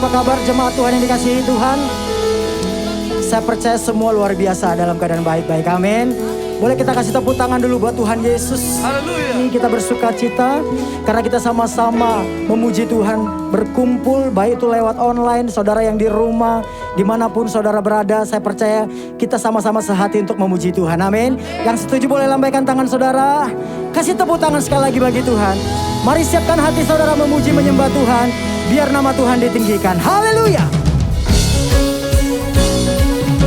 Apa kabar jemaat Tuhan yang dikasihi Tuhan? Saya percaya semua luar biasa dalam keadaan baik-baik. Amin. Boleh kita kasih tepuk tangan dulu buat Tuhan Yesus. Haleluya. Ini kita bersuka cita karena kita sama-sama memuji Tuhan, berkumpul baik itu lewat online, saudara yang di rumah, dimanapun saudara berada. Saya percaya kita sama-sama sehati untuk memuji Tuhan. Amin. Yang setuju boleh lambaikan tangan saudara. Kasih tepuk tangan sekali lagi bagi Tuhan. Mari siapkan hati saudara memuji menyembah Tuhan, biar nama Tuhan ditinggikan. Haleluya.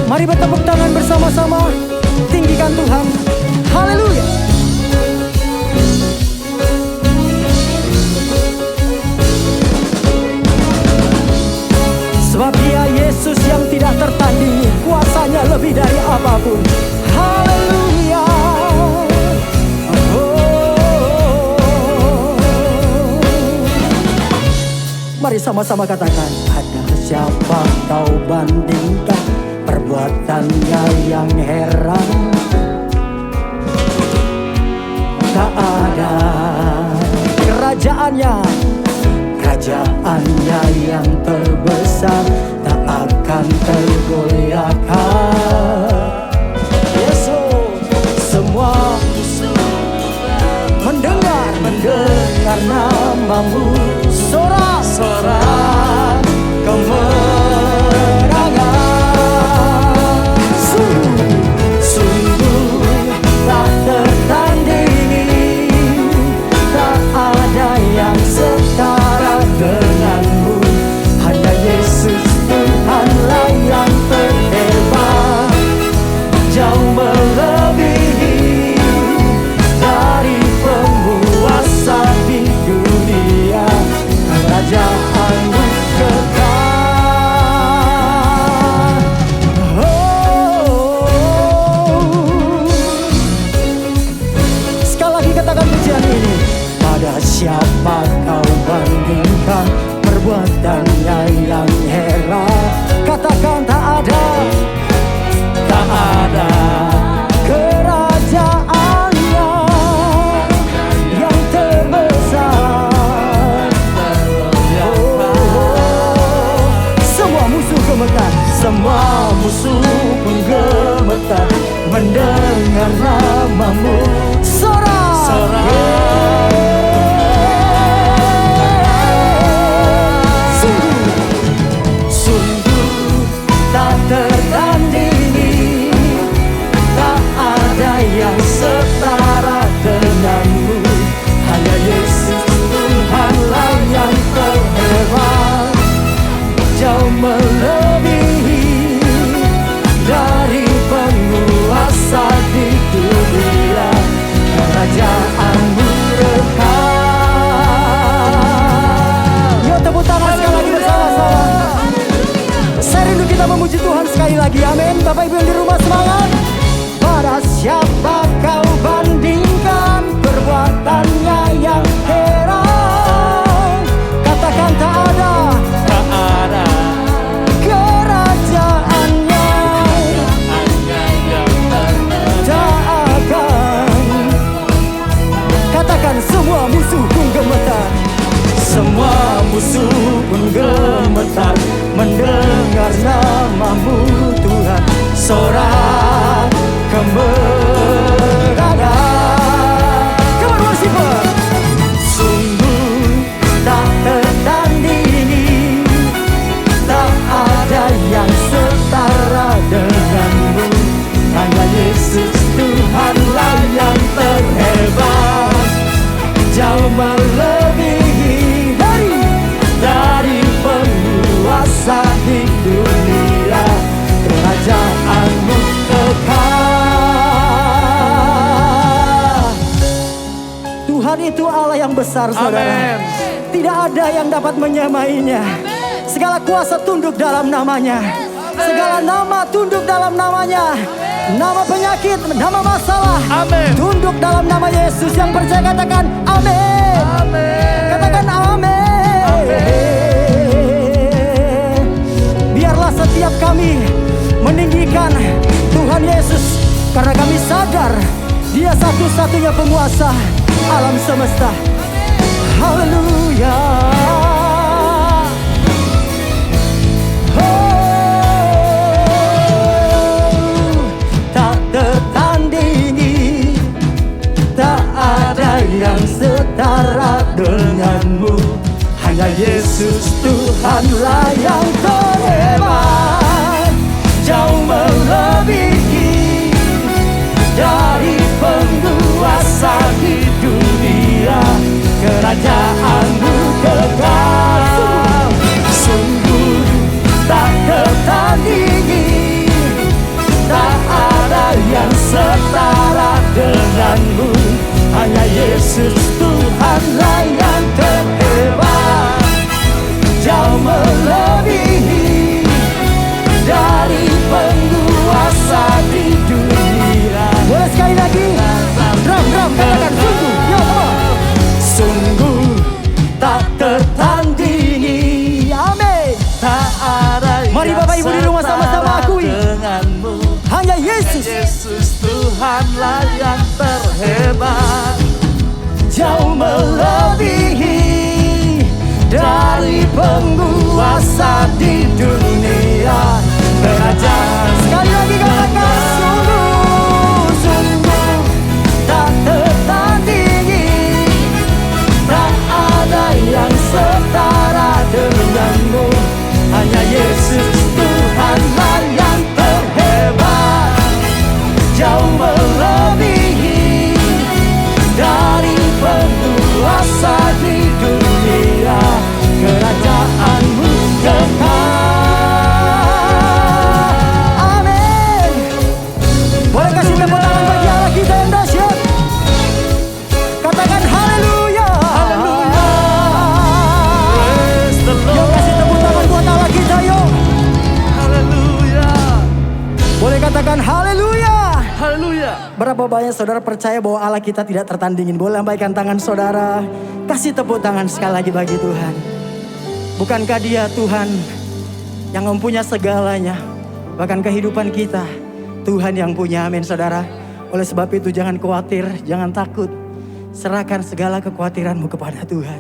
Mari bertepuk tangan bersama-sama, tinggikan Tuhan. Haleluya. Sebab Dia Yesus yang tidak tertandingi, kuasanya lebih dari apapun. Haleluya. Mari sama-sama katakan, ada siapa kau bandingkan perbuatannya yang heran? Tak ada kerajaannya yang terbesar, tak akan tergoyahkan. Yesus, semua mendengar namamu, sorak kemenangan. Sungguh tak tertandingi, tak ada yang setara denganmu. Hanya Yesus Tuhanlah yang terhebat, jauh melebihi dari penguasa di dunia. Kerajaanmu kekal. Sekali lagi katakan pujian ini. Pada siapa kau bandingkan perbuatannya yang heran? Katakan tak ada kerajaannya yang terbesar. Semua musuh gemetar, semua musuh pun gemetar mendengar namamu. Sungguh tak tertandingi, tak ada yang setara denganmu. Hanya Yesus Tuhanlah yang terhebat, jauh melebihi dari penguasa di dunia. Kerajaanmu kekal. Yuk tepuk tangan sekali lagi bersama-sama. Saya rindu kita memuji Tuhan sekali lagi. Amin. Bapak Ibu yang di rumah semangat. Pada siapa kau bandingkan perbuatannya yang heran? Katakan tak ada kerajaannya tak akan. Katakan semua musuh pun gemetar, semua musuh pun gemetar mendengar namamu Tuhan. Sorak kemenangan. Come on worshiper. Sungguh tak tertandingi, tak ada yang setara denganmu. Hanya Yesus Tuhanlah yang terhebat, jauh melebihi dari penguasa di dunia. Kerajaanmu kekal. Tuhan itu Allah yang besar, saudara. Amen. Tidak ada yang dapat menyamainya. Segala kuasa tunduk dalam namanya. Segala nama tunduk dalam namanya. Nama penyakit, nama masalah, Amen. tunduk dalam nama Yesus. Yang percaya katakan amin. Katakan amin. Biarlah setiap kami meninggikan Tuhan Yesus, karena kami sadar Dia satu-satunya penguasa alam semesta. Haleluya. Tuhanlah yang terhebat, jauh melebihi dari penguasa di dunia. Kerajaan-Mu kekal, sungguh tak tertandingi, tak ada yang setara denganmu. Hanya Yesus Tuhanlah yang terhebat, jauh melebihi dari penguasa di dunia. Boleh sekali lagi, drum katakan sungguh, yo sungguh tak tertandingi. Amin. Tak ada. Mari Bapak Ibu di rumah sama-sama akui, hanya Yesus. Yesus Tuhanlah yang terhebat, jauh melebihi dari penguasa di dunia. Kerajaan, sekali lagi katakan sungguh tak tertandingi, tak ada yang setara denganmu. Hanya Yesus Tuhanlah yang terhebat, jauh melebihi dari penguasa di dunia. Kerajaan-Mu kekal. Amin. Boleh kasih tepuk tangan bagi Allah kita yang dahsyat. Katakan haleluya. Yuk kasih tepuk tangan buat Allah kita yuk. haleluya, Boleh katakan haleluya. haleluya. Berapa banyak saudara percaya bahwa Allah kita tidak tertandingin? Boleh lambaikan tangan saudara. Kasih tepuk tangan sekali lagi bagi Tuhan. Bukankah Dia Tuhan yang mempunyai segalanya, bahkan kehidupan kita Tuhan yang punya. Amin saudara. Oleh sebab itu jangan khawatir, jangan takut. Serahkan segala kekhawatiranmu kepada Tuhan,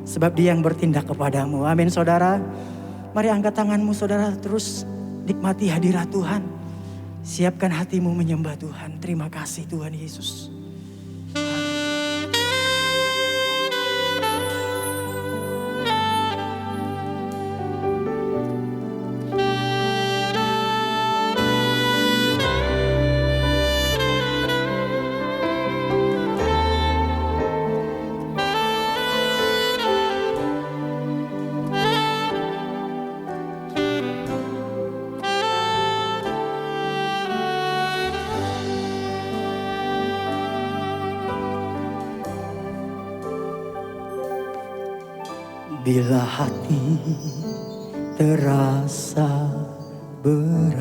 sebab Dia yang bertindak kepadamu. Amin saudara. Mari angkat tanganmu saudara, terus nikmati hadirat Tuhan. Siapkan hatimu menyembah Tuhan. Terima kasih Tuhan Yesus. Bila hati terasa berat,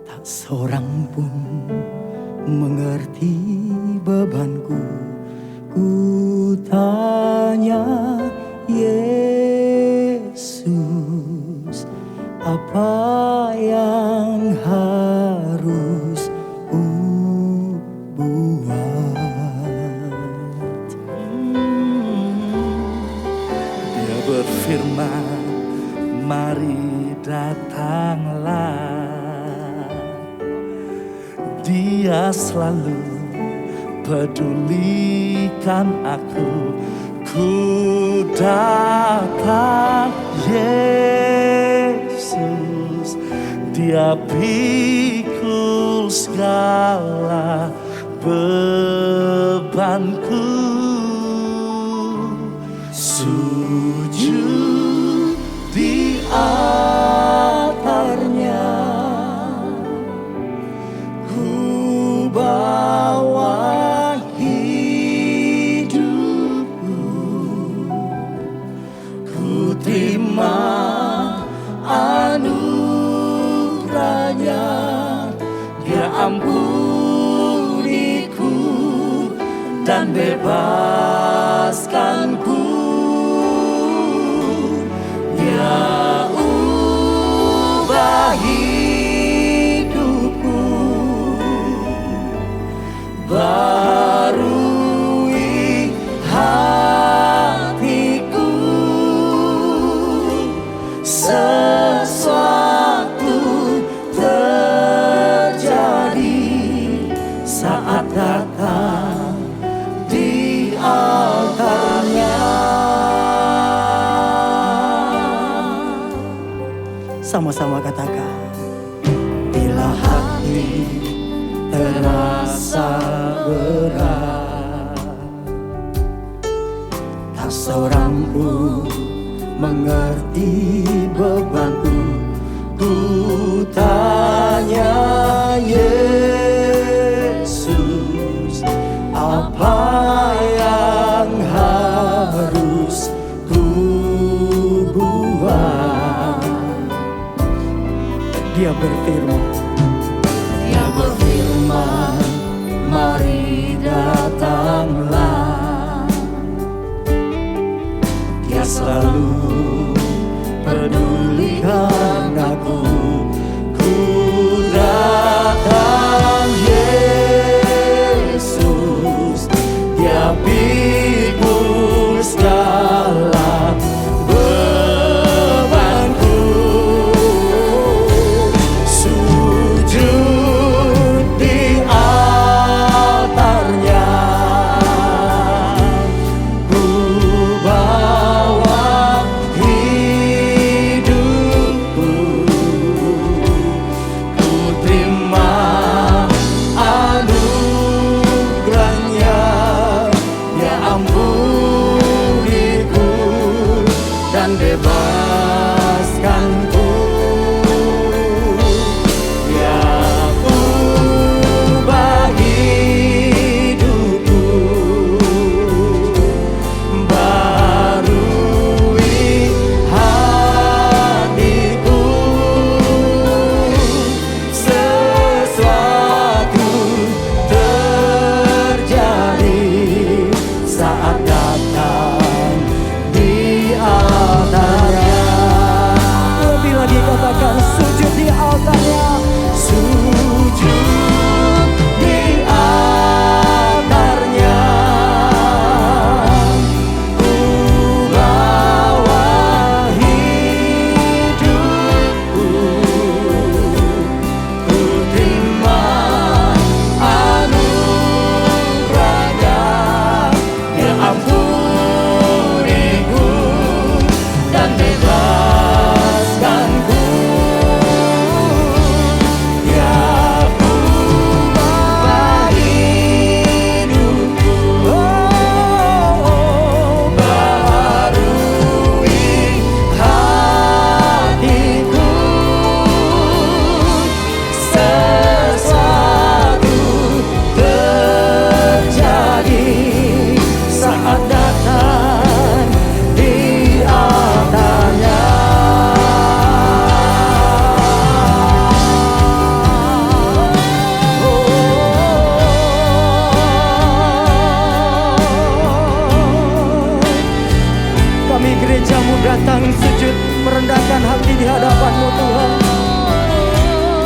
tak seorang pun mengerti bebanku. Ku tanya Yesus, apa yang harus ku buat? Berfirman, mari datanglah. Dia selalu pedulikan aku. Ku datang Yesus, Dia pikul segala bebanku. Sujud di altarnya, ku bawa hidupku, ku terima anugerahnya. Dia ampuniku dan bebaskanku. Dia ubah hidupku, barui hatiku. Sesuatu terjadi saat datang di Sama-sama katakan. Bila hati terasa berat, tak seorang pun mengerti bebanku. Ku tanya Yesus, apa yang harus ku buat? Dia berfirman, mari datanglah. Dia selalu pedulikan aku. Ku datang Yesus, Dia pikul segala bebanku. Sujud di altarnya, ku bawa hidupku. Ku terima anugerahnya, Dia ampuniku dan bebaskanku. Dia ubah hidupku, barui hatiku. Sesuatu terjadi saat datang di altarnya. Lebih lagi katakan, sujud di altarnya. Sujud di altarnya, ku bawa hidupku. Ku terima anugerahnya, Dia ampuniku dan bebaskanku. Dia ubah hidupku, barui hatiku. Sesuatu terjadi saat datang di altarnya. Kami gerejamu datang sujud merendahkan hati di hadapan-Mu Tuhan.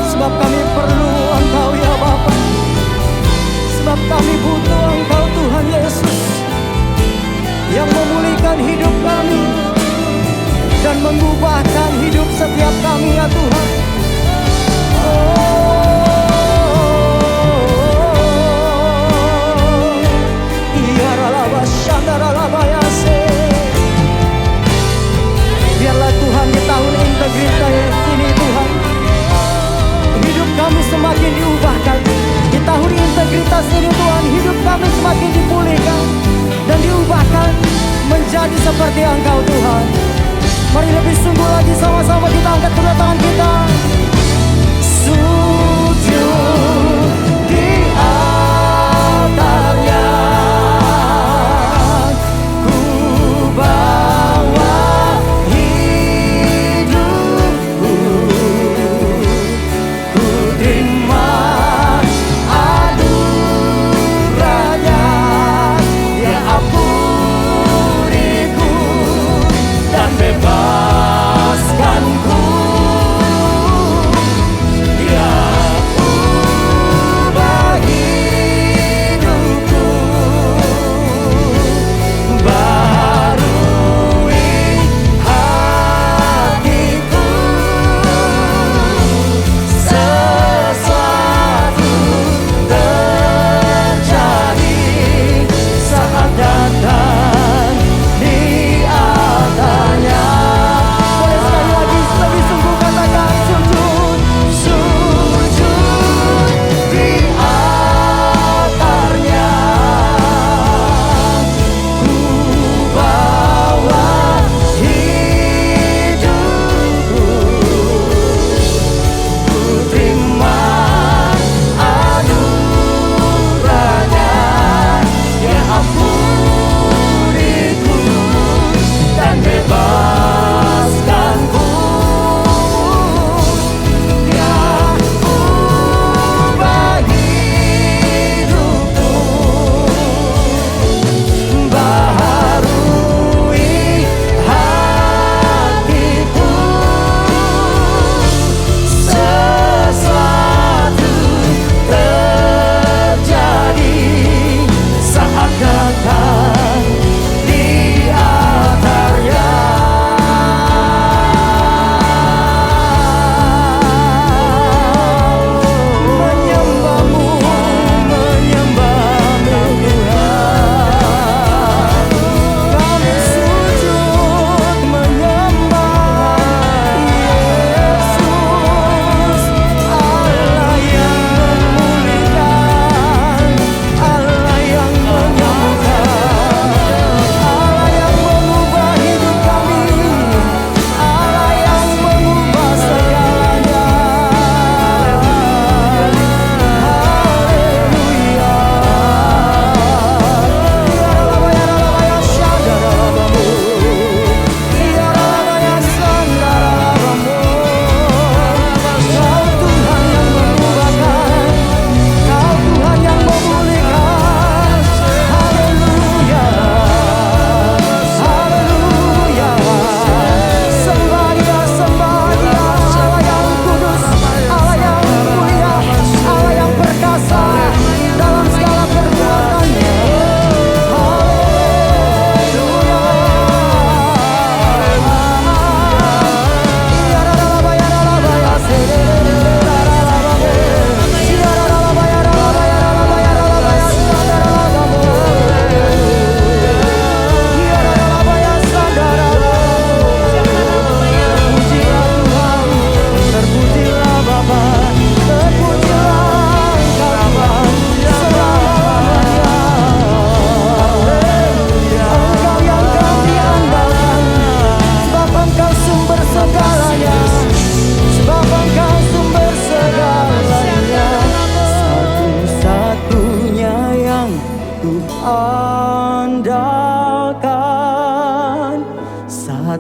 Sebab kami perlu Engkau ya Bapa. Sebab kami butuh Engkau Tuhan Yesus, yang memulihkan hidup kami dan mengubahkan hidup setiap kami ya Tuhan. Biarlah Tuhan di tahun integritas ini Tuhan, hidup kami semakin diubahkan. Di tahun integritas ini Tuhan, hidup kami semakin dipulihkan dan diubahkan menjadi seperti Engkau Tuhan. Mari lebih sungguh lagi sama-sama kita angkat kedua tangan kita. Sujud di altarnya, ku bawa hidupku. Ku terima anugerahnya, Dia ampuniku dan bebaskanku. Dia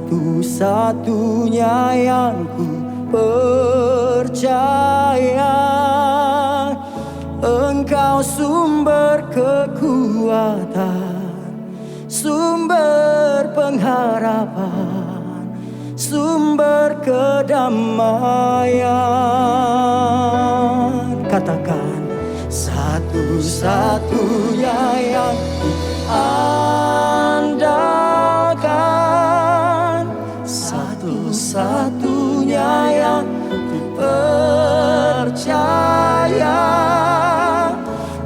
satu-satunya yang ku percaya. Engkau sumber kekuatan, sumber pengharapan, sumber kedamaian. Katakan, satu-satunya yang ku andalkan, satu-satunya yang ku percaya.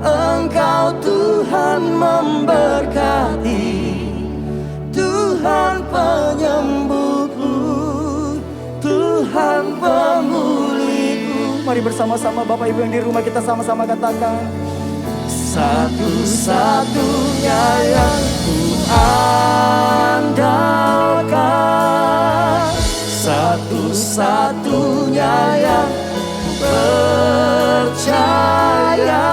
Engkau Tuhan memberkati, Tuhan penyembuhku, Tuhan pemulihku. Mari bersama-sama Bapak Ibu yang di rumah, kita sama-sama katakan, satu-satunya yang ku andalkan, satu-satunya yang ku percaya.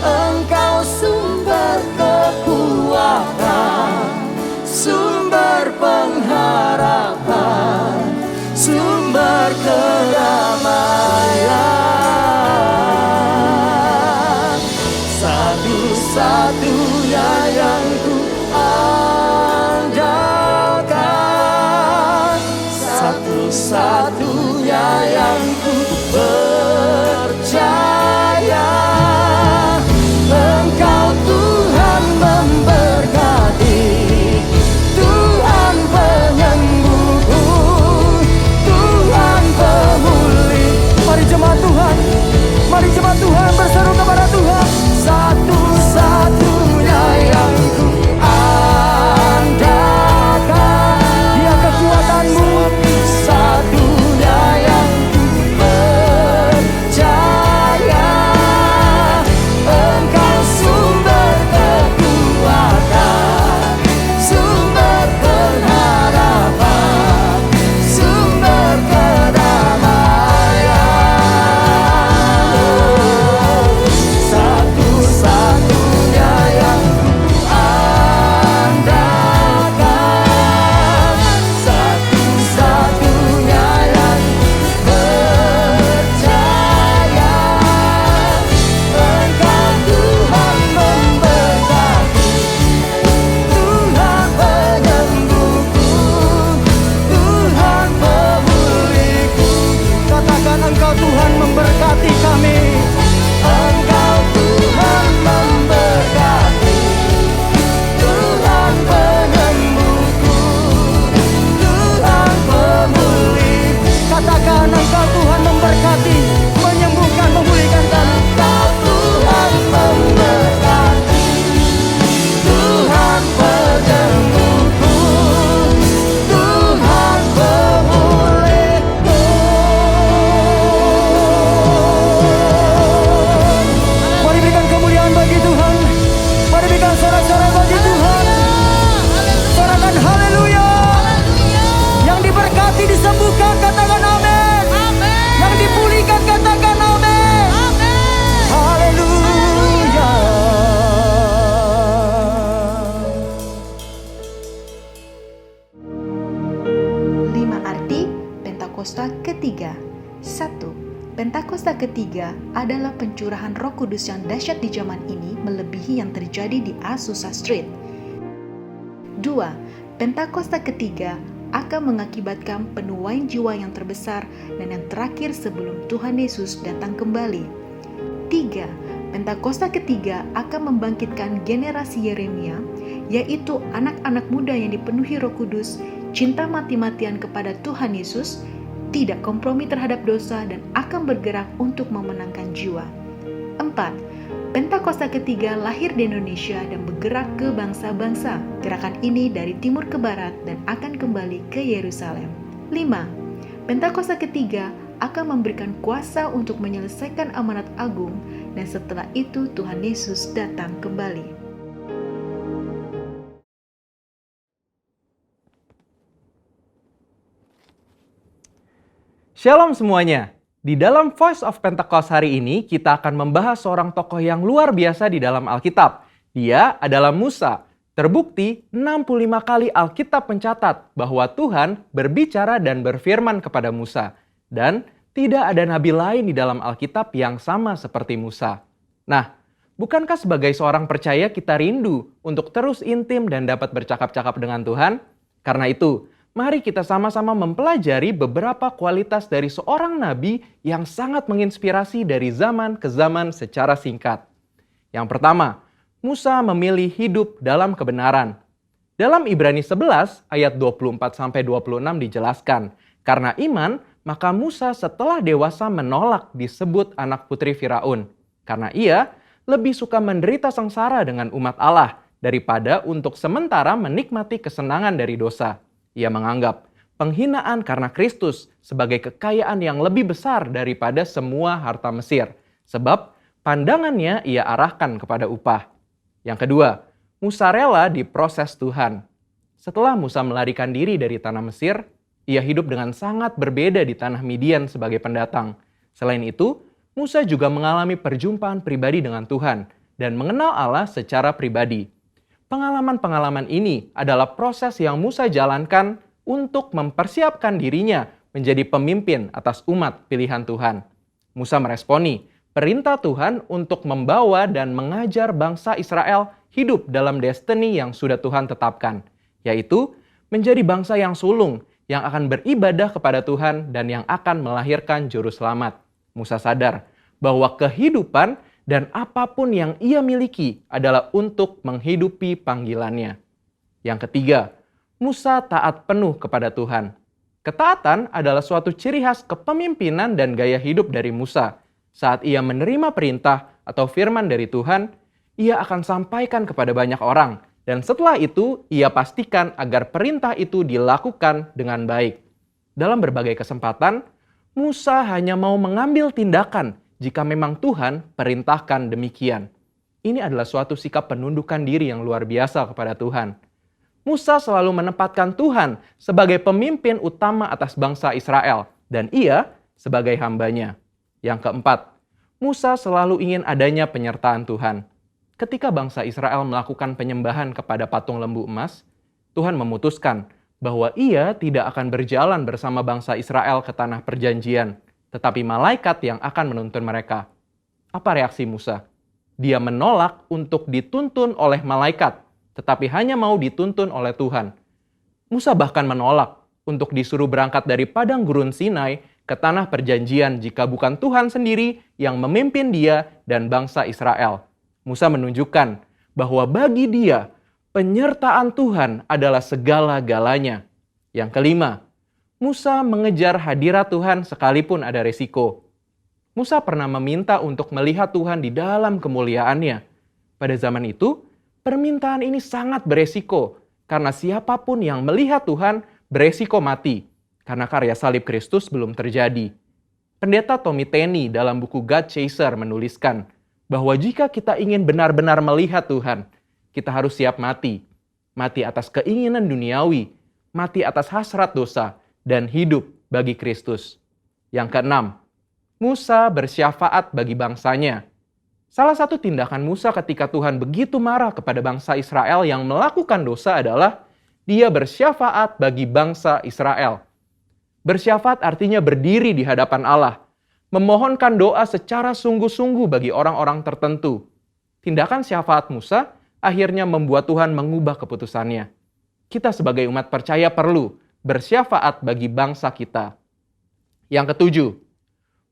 Engkau sumber kekuatan, sumber pengharapan, sumber kedamaian. Satu-satunya yang ku andalkan, satu-satunya yang ku percaya. Engkau Tuhan memberkati, Tuhan penyembuhku, Tuhan pemulih. Mari jemaat Tuhan, mari jemaat Tuhan berseru kepada Tuhan. Satu-satunya yang ku andalkan, Dia kekuatanmu. Satunya yang ku percaya. Engkau sumber kekuatan, sumber pengharapan, sumber kedamaian. Satu-satunya yang ku andalkan, satu-satunya yang ku percaya. Engkau Tuhan memberkati, Tuhan penyembuhku, Tuhan pemulihku. Katakan, Engkau Tuhan memberkati kami. Engkau Tuhan memberkati, Tuhan penyembuhku, Tuhan pemulih. Katakan, Engkau Tuhan memberkati, menyembuhkan, memulihkan kami. Engkau Tuhan memberkati, Tuhan penyembuhku, Tuhan pemulihku. Mari berikan kemuliaan bagi Tuhan. Mari berikan sorak-sorai bagi Tuhan. Sorakan haleluya. Yang diberkati disembuhkan, katakan amin. Yang dipulihkan, katakan amin. Haleluya. 5 arti Pentakosta ketiga. 1. Pentakosta ketiga adalah pencurahan Roh Kudus yang dahsyat di zaman ini melebihi yang terjadi di Azusa Street. 2. Pentakosta ketiga akan mengakibatkan penuaian jiwa yang terbesar dan yang terakhir sebelum Tuhan Yesus datang kembali. 3. Pentakosta ketiga akan membangkitkan generasi Yeremia, yaitu anak-anak muda yang dipenuhi Roh Kudus, cinta mati-matian kepada Tuhan Yesus, tidak kompromi terhadap dosa dan akan bergerak untuk memenangkan jiwa. 4. Pentakosta ketiga lahir di Indonesia dan bergerak ke bangsa-bangsa. Gerakan ini dari timur ke barat dan akan kembali ke Yerusalem. 5. Pentakosta ketiga akan memberikan kuasa untuk menyelesaikan amanat agung dan setelah itu Tuhan Yesus datang kembali. Shalom semuanya. Di dalam Voice of Pentecost hari ini, kita akan membahas seorang tokoh yang luar biasa di dalam Alkitab. Dia adalah Musa. Terbukti 65 kali Alkitab mencatat bahwa Tuhan berbicara dan berfirman kepada Musa. Dan tidak ada nabi lain di dalam Alkitab yang sama seperti Musa. Nah, bukankah sebagai seorang percaya kita rindu untuk terus intim dan dapat bercakap-cakap dengan Tuhan? Karena itu, mari kita sama-sama mempelajari beberapa kualitas dari seorang nabi yang sangat menginspirasi dari zaman ke zaman secara singkat. Yang pertama, Musa memilih hidup dalam kebenaran. Dalam Ibrani 11 ayat 24-26 dijelaskan, karena iman, maka Musa setelah dewasa menolak disebut anak putri Firaun. Karena ia lebih suka menderita sengsara dengan umat Allah daripada untuk sementara menikmati kesenangan dari dosa. Ia menganggap penghinaan karena Kristus sebagai kekayaan yang lebih besar daripada semua harta Mesir. Sebab pandangannya ia arahkan kepada upah. Yang kedua, Musa rela diproses Tuhan. Setelah Musa melarikan diri dari tanah Mesir, ia hidup dengan sangat berbeda di tanah Midian sebagai pendatang. Selain itu, Musa juga mengalami perjumpaan pribadi dengan Tuhan dan mengenal Allah secara pribadi. Pengalaman-pengalaman ini adalah proses yang Musa jalankan untuk mempersiapkan dirinya menjadi pemimpin atas umat pilihan Tuhan. Musa meresponi perintah Tuhan untuk membawa dan mengajar bangsa Israel hidup dalam destiny yang sudah Tuhan tetapkan, yaitu menjadi bangsa yang sulung, yang akan beribadah kepada Tuhan dan yang akan melahirkan juru selamat. Musa sadar bahwa kehidupan dan apapun yang ia miliki adalah untuk menghidupi panggilannya. Yang ketiga, Musa taat penuh kepada Tuhan. Ketaatan adalah suatu ciri khas kepemimpinan dan gaya hidup dari Musa. Saat ia menerima perintah atau firman dari Tuhan, ia akan sampaikan kepada banyak orang. Dan setelah itu, ia pastikan agar perintah itu dilakukan dengan baik. Dalam berbagai kesempatan, Musa hanya mau mengambil tindakan jika memang Tuhan perintahkan demikian. Ini adalah suatu sikap penundukan diri yang luar biasa kepada Tuhan. Musa selalu menempatkan Tuhan sebagai pemimpin utama atas bangsa Israel, dan ia sebagai hambanya. Yang keempat, Musa selalu ingin adanya penyertaan Tuhan. Ketika bangsa Israel melakukan penyembahan kepada patung lembu emas, Tuhan memutuskan bahwa ia tidak akan berjalan bersama bangsa Israel ke tanah perjanjian, tetapi malaikat yang akan menuntun mereka. Apa reaksi Musa? Dia menolak untuk dituntun oleh malaikat, tetapi hanya mau dituntun oleh Tuhan. Musa bahkan menolak untuk disuruh berangkat dari padang gurun Sinai ke tanah perjanjian jika bukan Tuhan sendiri yang memimpin dia dan bangsa Israel. Musa menunjukkan bahwa bagi dia, penyertaan Tuhan adalah segala-galanya. Yang kelima, Musa mengejar hadirat Tuhan sekalipun ada resiko. Musa pernah meminta untuk melihat Tuhan di dalam kemuliaannya. Pada zaman itu, permintaan ini sangat beresiko, karena siapapun yang melihat Tuhan beresiko mati, karena karya salib Kristus belum terjadi. Pendeta Tommy Tenney dalam buku God Chaser menuliskan, bahwa jika kita ingin benar-benar melihat Tuhan, kita harus siap mati. Mati atas keinginan duniawi, mati atas hasrat dosa, dan hidup bagi Kristus. Yang keenam, Musa bersyafaat bagi bangsanya. Salah satu tindakan Musa ketika Tuhan begitu marah kepada bangsa Israel yang melakukan dosa adalah dia bersyafaat bagi bangsa Israel. Bersyafaat artinya berdiri di hadapan Allah, memohonkan doa secara sungguh-sungguh bagi orang-orang tertentu. Tindakan syafaat Musa akhirnya membuat Tuhan mengubah keputusannya. Kita sebagai umat percaya perlu bersyafaat bagi bangsa kita. Yang ketujuh,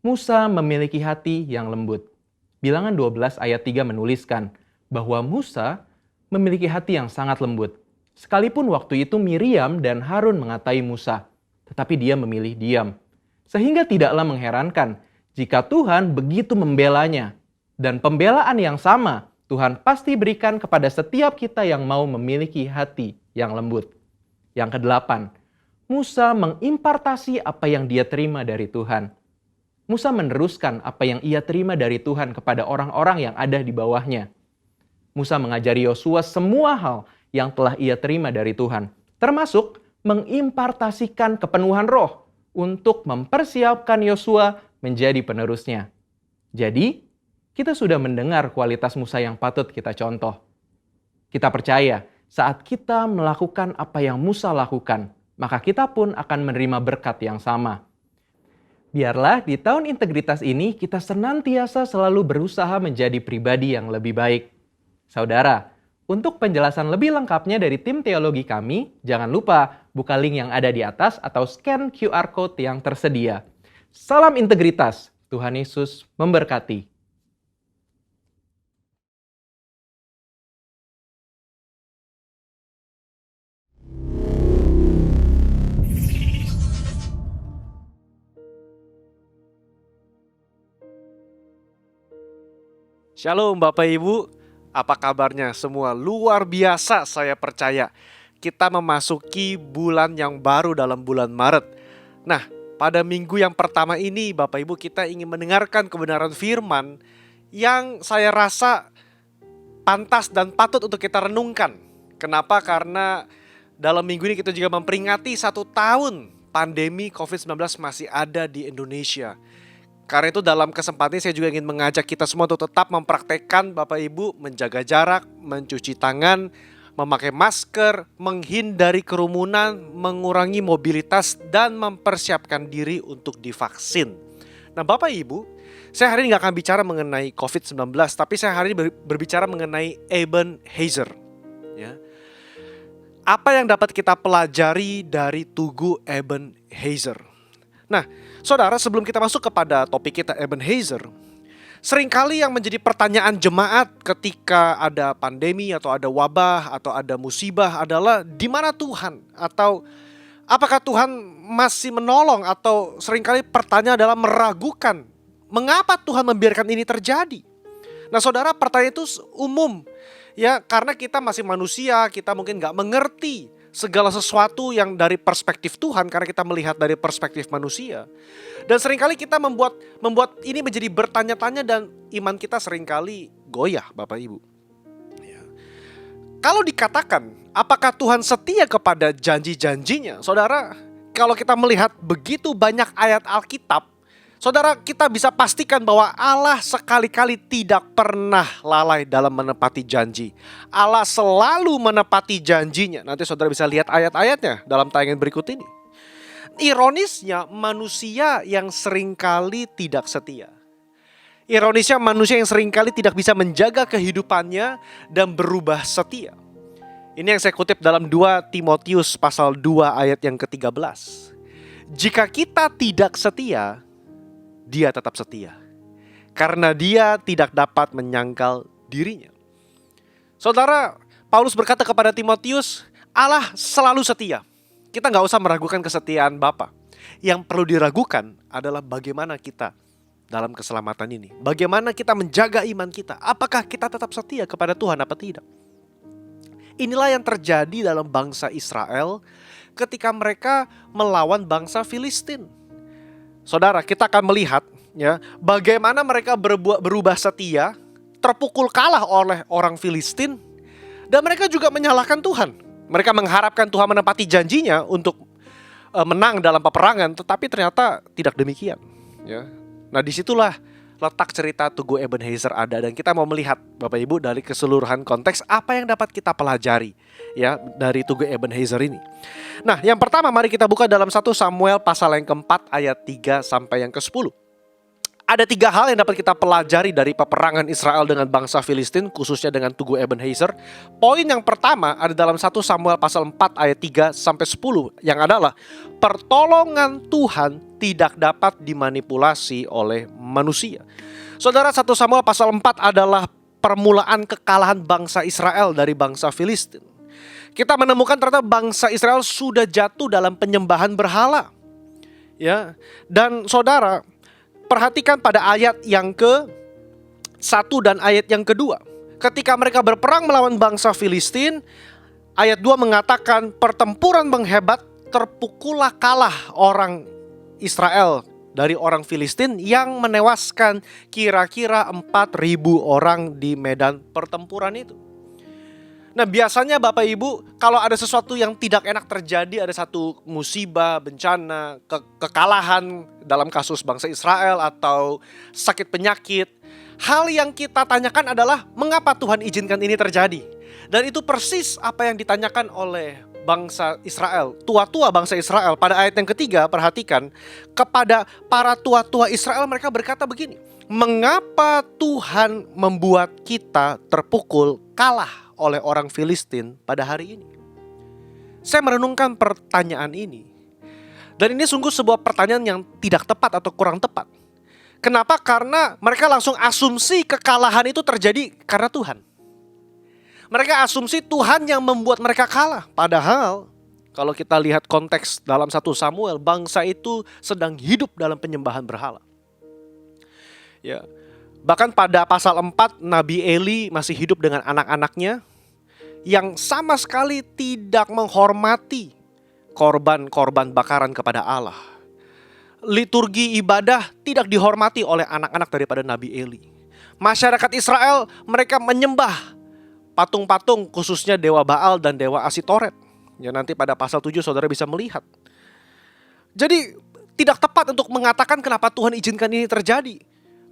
Musa memiliki hati yang lembut. Bilangan 12 ayat 3 menuliskan bahwa Musa memiliki hati yang sangat lembut. Sekalipun waktu itu Miriam dan Harun mengatai Musa, tetapi dia memilih diam. Sehingga tidaklah mengherankan jika Tuhan begitu membelanya. Dan pembelaan yang sama Tuhan pasti berikan kepada setiap kita yang mau memiliki hati yang lembut. Yang kedelapan, Musa mengimpartasi apa yang dia terima dari Tuhan. Musa meneruskan apa yang ia terima dari Tuhan kepada orang-orang yang ada di bawahnya. Musa mengajari Yosua semua hal yang telah ia terima dari Tuhan, termasuk mengimpartasikan kepenuhan roh untuk mempersiapkan Yosua menjadi penerusnya. Jadi, kita sudah mendengar kualitas Musa yang patut kita contoh. Kita percaya, Saat kita melakukan apa yang Musa lakukan, maka kita pun akan menerima berkat yang sama. Biarlah di tahun integritas ini kita senantiasa selalu berusaha menjadi pribadi yang lebih baik. Saudara, untuk penjelasan lebih lengkapnya dari tim teologi kami, jangan lupa buka link yang ada di atas atau scan QR Code yang tersedia. Salam integritas, Tuhan Yesus memberkati. Shalom Bapak Ibu, apa kabarnya semua? Luar biasa saya percaya. Kita memasuki bulan yang baru dalam bulan Maret. Nah, pada minggu yang pertama ini Bapak Ibu kita ingin mendengarkan kebenaran firman yang saya rasa pantas dan patut untuk kita renungkan. Kenapa? Karena dalam minggu ini kita juga memperingati 1 tahun pandemi COVID-19 masih ada di Indonesia. Karena itu dalam kesempatan ini saya juga ingin mengajak kita semua untuk tetap mempraktekkan Bapak Ibu menjaga jarak, mencuci tangan, memakai masker, menghindari kerumunan, mengurangi mobilitas, dan mempersiapkan diri untuk divaksin. Nah Bapak Ibu, saya hari ini gak akan bicara mengenai COVID-19, tapi saya hari ini berbicara mengenai Ebenezer. Ya. Apa yang dapat kita pelajari dari Tugu Ebenezer? Nah, saudara, sebelum kita masuk kepada topik kita Ebenezer, seringkali yang menjadi pertanyaan jemaat ketika ada pandemi atau ada wabah atau ada musibah adalah di mana Tuhan? Atau apakah Tuhan masih menolong? Atau seringkali pertanyaan adalah meragukan, mengapa Tuhan membiarkan ini terjadi? Nah saudara, pertanyaan itu umum ya, karena kita masih manusia, kita mungkin gak mengerti segala sesuatu yang dari perspektif Tuhan karena kita melihat dari perspektif manusia. Dan seringkali kita membuat ini menjadi bertanya-tanya dan iman kita seringkali goyah Bapak Ibu. Ya. Kalau dikatakan apakah Tuhan setia kepada janji-janjinya? Saudara, kalau kita melihat begitu banyak ayat Alkitab, saudara, kita bisa pastikan bahwa Allah sekali-kali tidak pernah lalai dalam menepati janji. Allah selalu menepati janjinya. Nanti saudara bisa lihat ayat-ayatnya dalam tayangan berikut ini. Ironisnya manusia yang seringkali tidak setia. Ironisnya manusia yang seringkali tidak bisa menjaga kehidupannya dan berubah setia. Ini yang saya kutip dalam 2 Timotius pasal 2 ayat yang ke-13. Jika kita tidak setia, Dia tetap setia, karena Dia tidak dapat menyangkal dirinya. Saudara, Paulus berkata kepada Timotius, Allah selalu setia. Kita gak usah meragukan kesetiaan Bapa. Yang perlu diragukan adalah bagaimana kita dalam keselamatan ini. Bagaimana kita menjaga iman kita. Apakah kita tetap setia kepada Tuhan apa tidak? Inilah yang terjadi dalam bangsa Israel ketika mereka melawan bangsa Filistin. Saudara, kita akan melihat ya, bagaimana mereka berubah setia, terpukul kalah oleh orang Filistin, dan mereka juga menyalahkan Tuhan. Mereka mengharapkan Tuhan menepati janjinya untuk menang dalam peperangan, tetapi ternyata tidak demikian. Ya. Nah disitulah letak cerita Tugu Ebenezer ada, dan kita mau melihat Bapak Ibu dari keseluruhan konteks apa yang dapat kita pelajari ya dari Tugu Ebenezer ini. Nah yang pertama mari kita buka dalam 1 Samuel pasal yang keempat ayat 3 sampai yang ke-10. Ada 3 hal yang dapat kita pelajari dari peperangan Israel dengan bangsa Filistin, khususnya dengan Tugu Ebenezer. Poin yang pertama ada dalam 1 Samuel pasal 4 ayat 3 sampai 10, yang adalah pertolongan Tuhan tidak dapat dimanipulasi oleh manusia. Saudara, 1 Samuel pasal 4 adalah permulaan kekalahan bangsa Israel dari bangsa Filistin. Kita menemukan ternyata bangsa Israel sudah jatuh dalam penyembahan berhala. Ya, dan saudara, perhatikan pada ayat yang ke-1 dan ayat yang kedua. Ketika mereka berperang melawan bangsa Filistin, ayat 2 mengatakan pertempuran menghebat, terpukullah kalah orang Israel dari orang Filistin yang menewaskan kira-kira 4.000 orang di medan pertempuran itu. Nah biasanya Bapak Ibu, kalau ada sesuatu yang tidak enak terjadi, ada satu musibah, bencana, kekalahan dalam kasus bangsa Israel atau sakit penyakit, Hal yang kita tanyakan adalah mengapa Tuhan izinkan ini terjadi. Dan itu persis apa yang ditanyakan oleh bangsa Israel, tua-tua bangsa Israel. Pada ayat yang ketiga, perhatikan, kepada para tua-tua Israel mereka berkata begini, mengapa Tuhan membuat kita terpukul kalah oleh orang Filistin pada hari ini? Saya merenungkan pertanyaan ini. Dan ini sungguh sebuah pertanyaan yang tidak tepat atau kurang tepat. Kenapa? Karena mereka langsung asumsi kekalahan itu terjadi karena Tuhan. Mereka asumsi Tuhan yang membuat mereka kalah. Padahal kalau kita lihat konteks dalam 1 Samuel, bangsa itu sedang hidup dalam penyembahan berhala. Ya. Bahkan pada pasal 4, Nabi Eli masih hidup dengan anak-anaknya yang sama sekali tidak menghormati korban-korban bakaran kepada Allah. Liturgi ibadah tidak dihormati oleh anak-anak daripada Nabi Eli. Masyarakat Israel mereka menyembah patung-patung, khususnya dewa Baal dan dewa Asitoret. Ya, nanti pada pasal 7 saudara bisa melihat. Jadi tidak tepat untuk mengatakan kenapa Tuhan izinkan ini terjadi.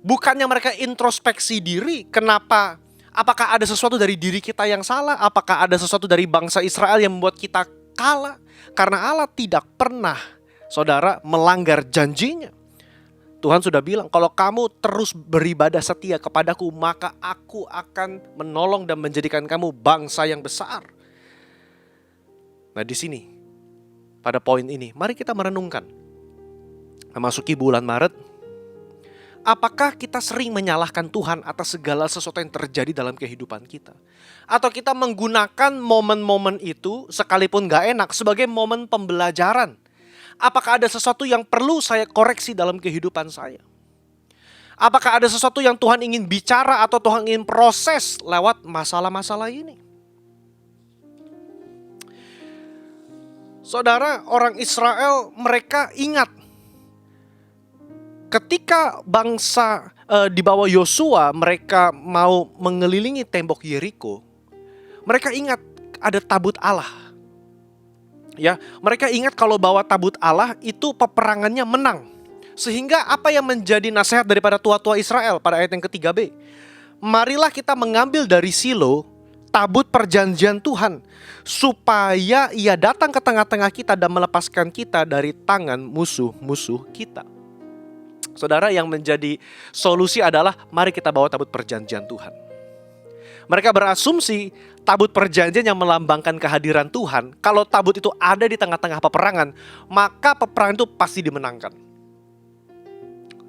Bukannya mereka introspeksi diri, kenapa? Apakah ada sesuatu dari diri kita yang salah? Apakah ada sesuatu dari bangsa Israel yang membuat kita kalah? Karena Allah tidak pernah, saudara, melanggar janjinya. Tuhan sudah bilang, kalau kamu terus beribadah setia kepadaku, maka aku akan menolong dan menjadikan kamu bangsa yang besar. Nah, di sini, pada poin ini, mari kita merenungkan. Memasuki bulan Maret, apakah kita sering menyalahkan Tuhan atas segala sesuatu yang terjadi dalam kehidupan kita? Atau kita menggunakan momen-momen itu, sekalipun gak enak, sebagai momen pembelajaran? Apakah ada sesuatu yang perlu saya koreksi dalam kehidupan saya? Apakah ada sesuatu yang Tuhan ingin bicara atau Tuhan ingin proses lewat masalah-masalah ini? Saudara, orang Israel mereka ingat ketika bangsa di bawah Yosua mereka mau mengelilingi tembok Yeriko. Mereka ingat ada tabut Allah. Ya, mereka ingat kalau bawa tabut Allah itu peperangannya menang. Sehingga apa yang menjadi nasihat daripada tua-tua Israel pada ayat yang ke-3b? Marilah kita mengambil dari Silo tabut perjanjian Tuhan, supaya ia datang ke tengah-tengah kita dan melepaskan kita dari tangan musuh-musuh kita. Saudara, yang menjadi solusi adalah mari kita bawa tabut perjanjian Tuhan. Mereka berasumsi tabut perjanjian yang melambangkan kehadiran Tuhan, kalau tabut itu ada di tengah-tengah peperangan, maka peperangan itu pasti dimenangkan.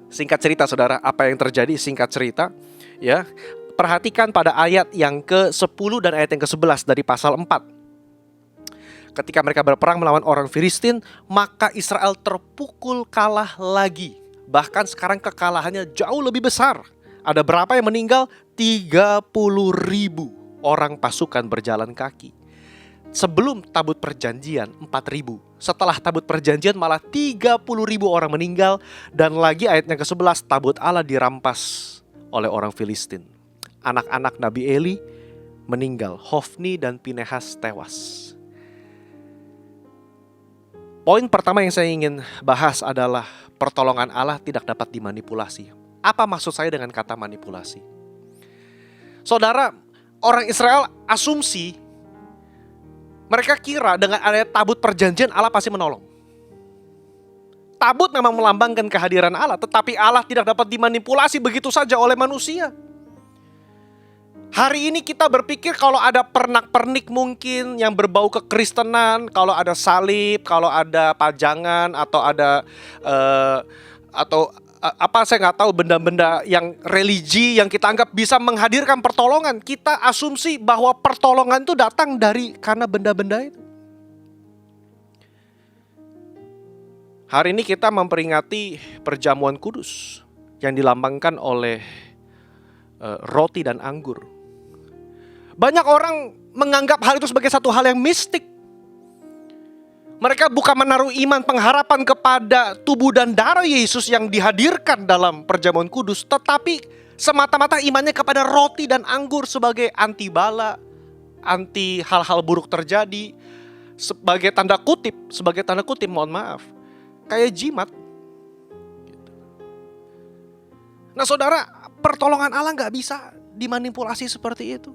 Singkat cerita saudara, apa yang terjadi? Singkat cerita, ya, perhatikan pada ayat yang ke-10 dan ayat yang ke-11 dari pasal 4. Ketika mereka berperang melawan orang Filistin, maka Israel terpukul kalah lagi. Bahkan sekarang kekalahannya jauh lebih besar. Ada berapa yang meninggal? 30.000 orang pasukan berjalan kaki. Sebelum tabut perjanjian 4.000. Setelah tabut perjanjian malah 30.000 orang meninggal. Dan lagi ayat yang ke-11, tabut Allah dirampas oleh orang Filistin. Anak-anak Nabi Eli meninggal. Hofni dan Pinehas tewas. Poin pertama yang saya ingin bahas adalah pertolongan Allah tidak dapat dimanipulasi. Apa maksud saya dengan kata manipulasi? Saudara, orang Israel asumsi, mereka kira dengan adanya tabut perjanjian Allah pasti menolong. Tabut memang melambangkan kehadiran Allah, tetapi Allah tidak dapat dimanipulasi begitu saja oleh manusia. Hari ini kita berpikir kalau ada pernak-pernik mungkin yang berbau kekristenan, kalau ada salib, kalau ada pajangan, atau ada saya nggak tahu, benda-benda yang religi yang kita anggap bisa menghadirkan pertolongan. Kita asumsi bahwa pertolongan itu datang karena benda-benda itu. Hari ini kita memperingati perjamuan kudus yang dilambangkan oleh roti dan anggur. Banyak orang menganggap hal itu sebagai satu hal yang mistik. Mereka bukan menaruh iman pengharapan kepada tubuh dan darah Yesus yang dihadirkan dalam perjamuan kudus, tetapi semata-mata imannya kepada roti dan anggur sebagai anti bala, anti hal-hal buruk terjadi, sebagai tanda kutip, mohon maaf, kayak jimat. Nah saudara, Pertolongan Allah nggak bisa dimanipulasi seperti itu.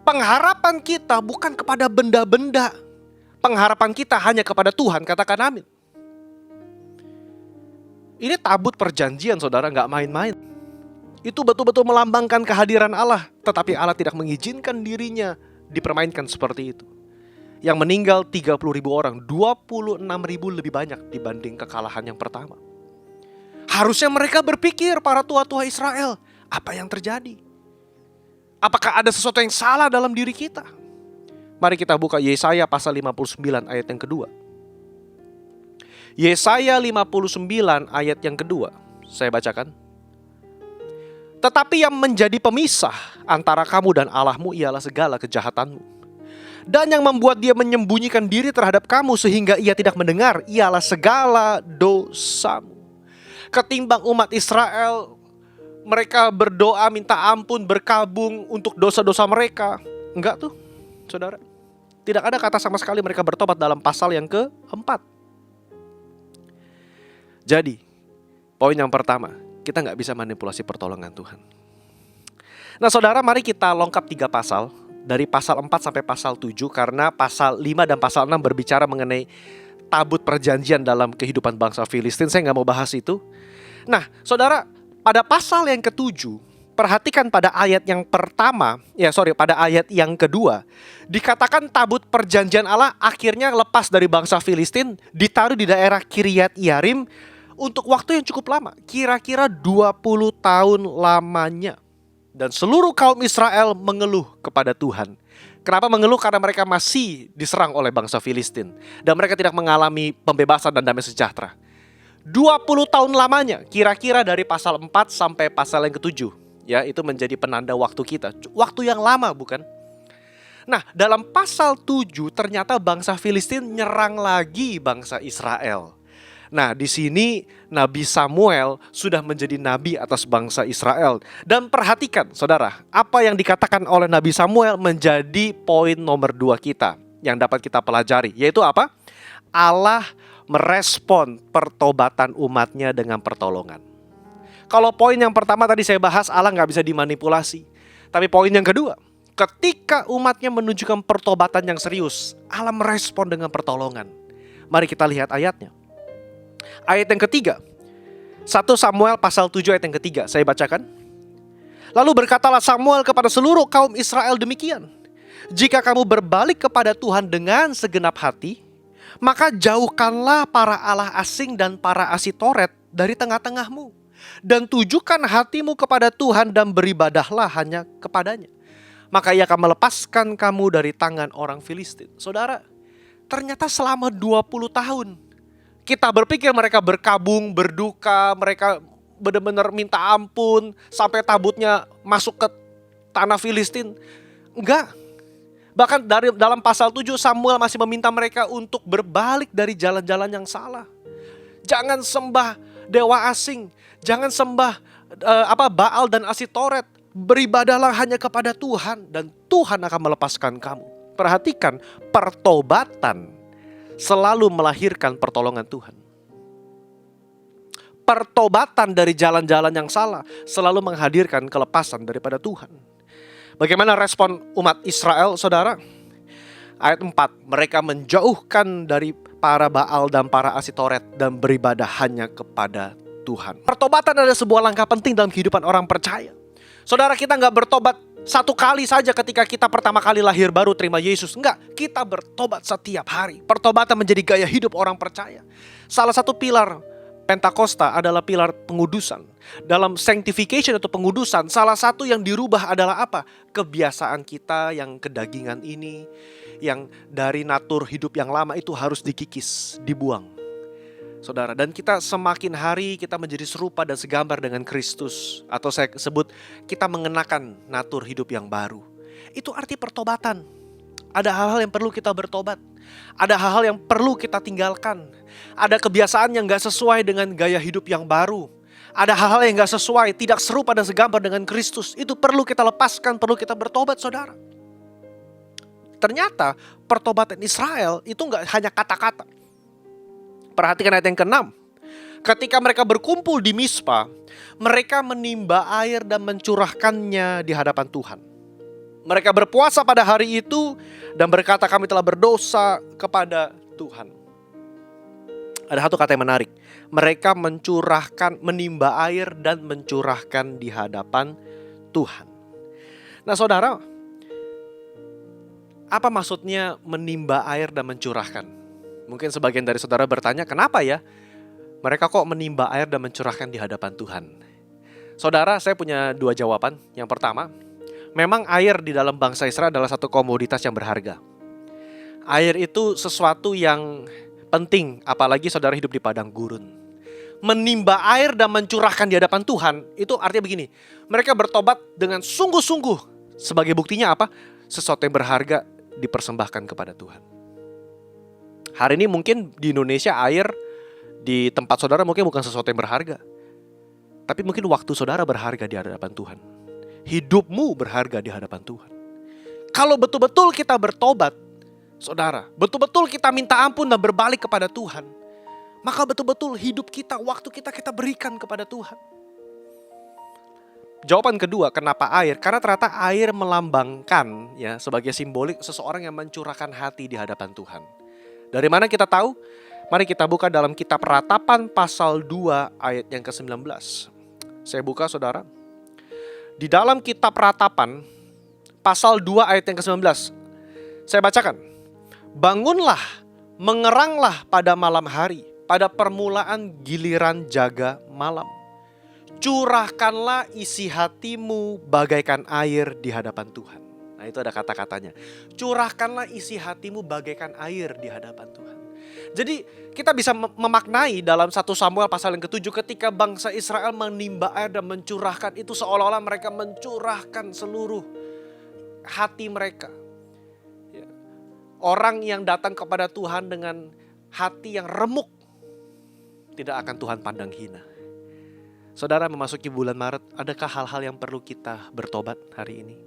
Pengharapan kita bukan kepada benda-benda. Pengharapan kita hanya kepada Tuhan, katakan amin. Ini tabut perjanjian, saudara, nggak main-main. Itu betul-betul melambangkan kehadiran Allah. Tetapi Allah tidak mengizinkan dirinya dipermainkan seperti itu. Yang meninggal 30.000 orang, 26.000 lebih banyak dibanding kekalahan yang pertama. Harusnya mereka berpikir, para tua-tua Israel, apa yang terjadi? Apakah ada sesuatu yang salah dalam diri kita? Mari kita buka Yesaya pasal 59 ayat yang kedua. Yesaya 59 ayat yang kedua. Saya bacakan. Tetapi yang menjadi pemisah antara kamu dan Allahmu ialah segala kejahatanmu. Dan yang membuat dia menyembunyikan diri terhadap kamu sehingga ia tidak mendengar ialah segala dosamu. Ketimbang umat Israel, mereka berdoa minta ampun, berkabung untuk dosa-dosa mereka. Enggak tuh, saudara. Tidak ada kata sama sekali mereka bertobat dalam pasal yang keempat. Jadi, poin yang pertama, kita nggak bisa manipulasi pertolongan Tuhan. Nah saudara, mari kita lengkap 3 pasal. Dari pasal 4 sampai pasal 7. Karena pasal 5 dan pasal 6 berbicara mengenai tabut perjanjian dalam kehidupan bangsa Filistin. Saya nggak mau bahas itu. Nah saudara, pada pasal yang ke-7, perhatikan pada ayat yang pertama, pada ayat yang kedua, dikatakan tabut perjanjian Allah akhirnya lepas dari bangsa Filistin, ditaruh di daerah Kiryat Yearim untuk waktu yang cukup lama, kira-kira 20 tahun lamanya. Dan seluruh kaum Israel mengeluh kepada Tuhan. Kenapa mengeluh? Karena mereka masih diserang oleh bangsa Filistin. Dan mereka tidak mengalami pembebasan dan damai sejahtera. 20 tahun lamanya, kira-kira dari pasal 4 sampai pasal yang ke-7. Ya, itu menjadi penanda waktu kita. Waktu yang lama, bukan? Nah, dalam pasal 7 ternyata bangsa Filistin nyerang lagi bangsa Israel. Nah, di sini Nabi Samuel sudah menjadi nabi atas bangsa Israel. Dan perhatikan, saudara, apa yang dikatakan oleh Nabi Samuel menjadi poin nomor 2 kita yang dapat kita pelajari. Yaitu apa? Allah merespon pertobatan umatnya dengan pertolongan. Kalau poin yang pertama tadi saya bahas, Allah nggak bisa dimanipulasi. Tapi poin yang kedua, ketika umatnya menunjukkan pertobatan yang serius, Allah merespon dengan pertolongan. Mari kita lihat ayatnya. Ayat yang ketiga, 1 Samuel pasal 7 ayat yang ketiga, saya bacakan. Lalu berkatalah Samuel kepada seluruh kaum Israel demikian. Jika kamu berbalik kepada Tuhan dengan segenap hati, maka jauhkanlah para Allah asing dan para Asitoret dari tengah-tengahmu. Dan tujukan hatimu kepada Tuhan dan beribadahlah hanya kepadanya. Maka ia akan melepaskan kamu dari tangan orang Filistin. Saudara, ternyata selama 20 tahun kita berpikir mereka berkabung, berduka, mereka benar-benar minta ampun sampai tabutnya masuk ke tanah Filistin. Enggak. Bahkan dalam pasal 7 Samuel masih meminta mereka untuk berbalik dari jalan-jalan yang salah. Jangan sembah dewa asing, jangan sembah Baal dan Asitoret. Beribadahlah hanya kepada Tuhan dan Tuhan akan melepaskan kamu. Perhatikan, pertobatan selalu melahirkan pertolongan Tuhan. Pertobatan dari jalan-jalan yang salah selalu menghadirkan kelepasan daripada Tuhan. Bagaimana respon umat Israel, saudara? Ayat 4, mereka menjauhkan dari para Baal dan para Asitoret dan beribadah hanya kepada Tuhan. Pertobatan adalah sebuah langkah penting dalam kehidupan orang percaya. Saudara, kita gak bertobat satu kali saja ketika kita pertama kali lahir baru terima Yesus. Enggak, kita bertobat setiap hari. Pertobatan menjadi gaya hidup orang percaya. Salah satu pilar Pentakosta adalah pilar pengudusan. Dalam sanctification atau pengudusan, salah satu yang dirubah adalah apa? Kebiasaan kita yang kedagingan ini, yang dari natur hidup yang lama itu harus dikikis, dibuang. Saudara, dan kita semakin hari kita menjadi serupa dan segambar dengan Kristus. Atau saya sebut, kita mengenakan natur hidup yang baru. Itu arti pertobatan. Ada hal-hal yang perlu kita bertobat. Ada hal-hal yang perlu kita tinggalkan. Ada kebiasaan yang gak sesuai dengan gaya hidup yang baru. Ada hal-hal yang gak sesuai, tidak serupa dan segambar dengan Kristus. Itu perlu kita lepaskan, perlu kita bertobat, saudara. Ternyata pertobatan Israel itu gak hanya kata-kata. Perhatikan ayat yang ke-6. ketika mereka berkumpul di Mispa, mereka menimba air dan mencurahkannya di hadapan Tuhan. Mereka berpuasa pada hari itu dan berkata, kami telah berdosa kepada Tuhan. Ada satu kata yang menarik. Mereka menimba air dan mencurahkan di hadapan Tuhan. Nah saudara, apa maksudnya menimba air dan mencurahkan? Mungkin sebagian dari saudara bertanya, kenapa ya mereka kok menimba air dan mencurahkan di hadapan Tuhan? Saudara, saya punya dua jawaban. Yang pertama, memang air di dalam bangsa Israel adalah satu komoditas yang berharga. Air itu sesuatu yang penting, apalagi saudara hidup di padang gurun. Menimba air dan mencurahkan di hadapan Tuhan, itu artinya begini. Mereka bertobat dengan sungguh-sungguh. Sebagai buktinya apa? Sesuatu yang berharga dipersembahkan kepada Tuhan. Hari ini mungkin di Indonesia air di tempat saudara mungkin bukan sesuatu yang berharga. Tapi mungkin waktu saudara berharga di hadapan Tuhan. Hidupmu berharga di hadapan Tuhan. Kalau betul-betul kita bertobat, saudara, betul-betul kita minta ampun dan berbalik kepada Tuhan, maka betul-betul hidup kita, waktu kita berikan kepada Tuhan. Jawaban kedua, kenapa air? Karena ternyata air melambangkan ya sebagai simbolik seseorang yang mencurahkan hati di hadapan Tuhan. Dari mana kita tahu? Mari kita buka dalam kitab Ratapan pasal 2 ayat yang ke-19. Saya buka saudara. Di dalam kitab Ratapan pasal 2 ayat yang ke-19. Saya bacakan. Bangunlah, mengeranglah pada malam hari, pada permulaan giliran jaga malam. Curahkanlah isi hatimu bagaikan air di hadapan Tuhan. Nah itu ada kata-katanya. Curahkanlah isi hatimu bagaikan air di hadapan Tuhan. Jadi kita bisa memaknai dalam 1 Samuel pasal yang ke-7 ketika bangsa Israel menimba air dan mencurahkan, itu seolah-olah mereka mencurahkan seluruh hati mereka. Orang yang datang kepada Tuhan dengan hati yang remuk tidak akan Tuhan pandang hina. Saudara, memasuki bulan Maret, adakah hal-hal yang perlu kita bertobat hari ini?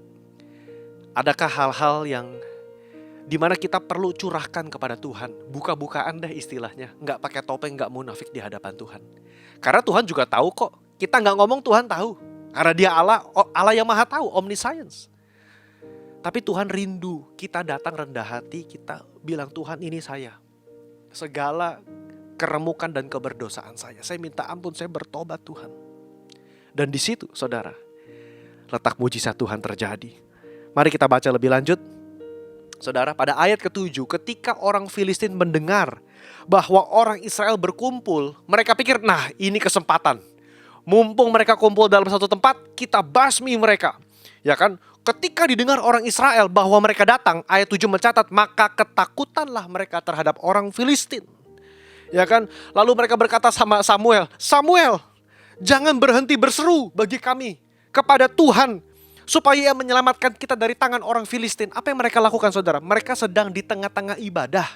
Adakah hal-hal yang dimana kita perlu curahkan kepada Tuhan? Buka-bukaan deh istilahnya, nggak pakai topeng, nggak munafik di hadapan Tuhan. Karena Tuhan juga tahu kok, kita nggak ngomong Tuhan tahu. Karena dia Allah yang maha tahu, omniscience. Tapi Tuhan rindu kita datang rendah hati, kita bilang Tuhan ini saya. Segala keremukan dan keberdosaan saya minta ampun, saya bertobat Tuhan. Dan di situ saudara, letak mujizat Tuhan terjadi. Mari kita baca lebih lanjut. Saudara, pada ayat ke-7, ketika orang Filistin mendengar bahwa orang Israel berkumpul, mereka pikir, nah ini kesempatan. Mumpung mereka kumpul dalam satu tempat, kita basmi mereka. Ya kan? Ketika didengar orang Israel bahwa mereka datang, ayat 7 mencatat, maka ketakutanlah mereka terhadap orang Filistin. Ya kan? Lalu mereka berkata sama Samuel, Samuel, jangan berhenti berseru bagi kami kepada Tuhan supaya ia menyelamatkan kita dari tangan orang Filistin. Apa yang mereka lakukan saudara? Mereka sedang di tengah-tengah ibadah.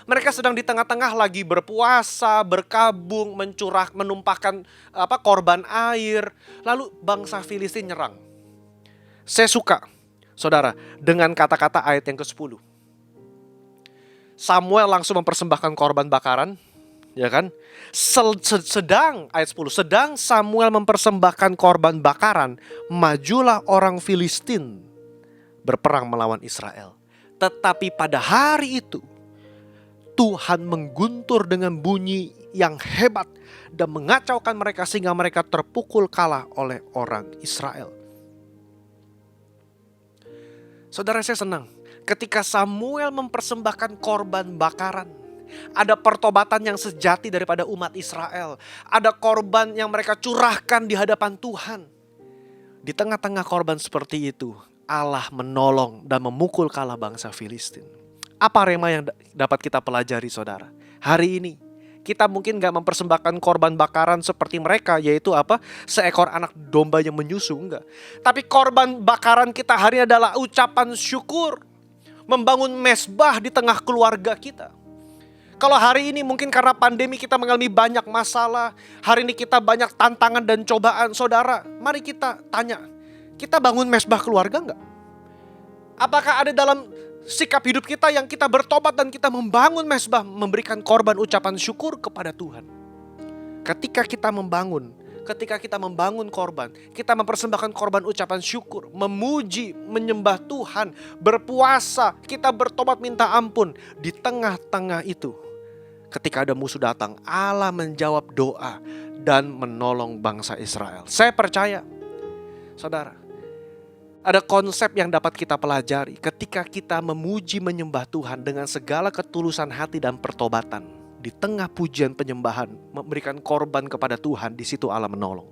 Mereka sedang di tengah-tengah lagi berpuasa, berkabung, menumpahkan korban air. Lalu bangsa Filistin nyerang. Saya suka, saudara, dengan kata-kata ayat yang ke-10. Samuel langsung mempersembahkan korban bakaran, ya kan? Sedang ayat 10, sedang Samuel mempersembahkan korban bakaran, majulah orang Filistin berperang melawan Israel. Tetapi pada hari itu Tuhan mengguntur dengan bunyi yang hebat dan mengacaukan mereka sehingga mereka terpukul kalah oleh orang Israel. Saudara, saya senang ketika Samuel mempersembahkan korban bakaran. Ada pertobatan yang sejati daripada umat Israel. Ada korban yang mereka curahkan di hadapan Tuhan. Di tengah-tengah korban seperti itu, Allah menolong dan memukul kalah bangsa Filistin. Apa rema yang dapat kita pelajari saudara? Hari ini kita mungkin gak mempersembahkan korban bakaran seperti mereka, yaitu apa? Seekor anak domba yang menyusu, enggak. Tapi korban bakaran kita hari ini adalah ucapan syukur. Membangun mesbah di tengah keluarga kita. Kalau hari ini mungkin karena pandemi kita mengalami banyak masalah. Hari ini kita banyak tantangan dan cobaan. Saudara, mari kita tanya. Kita bangun mesbah keluarga enggak? Apakah ada dalam sikap hidup kita yang kita bertobat dan kita membangun mesbah, memberikan korban ucapan syukur kepada Tuhan? ketika kita membangun korban, kita mempersembahkan korban ucapan syukur, memuji, menyembah Tuhan, berpuasa, kita bertobat minta ampun. Di tengah-tengah itu, ketika ada musuh datang, Allah menjawab doa dan menolong bangsa Israel. Saya percaya, saudara, ada konsep yang dapat kita pelajari ketika kita memuji menyembah Tuhan dengan segala ketulusan hati dan pertobatan. Di tengah pujian penyembahan, memberikan korban kepada Tuhan, di situ Allah menolong.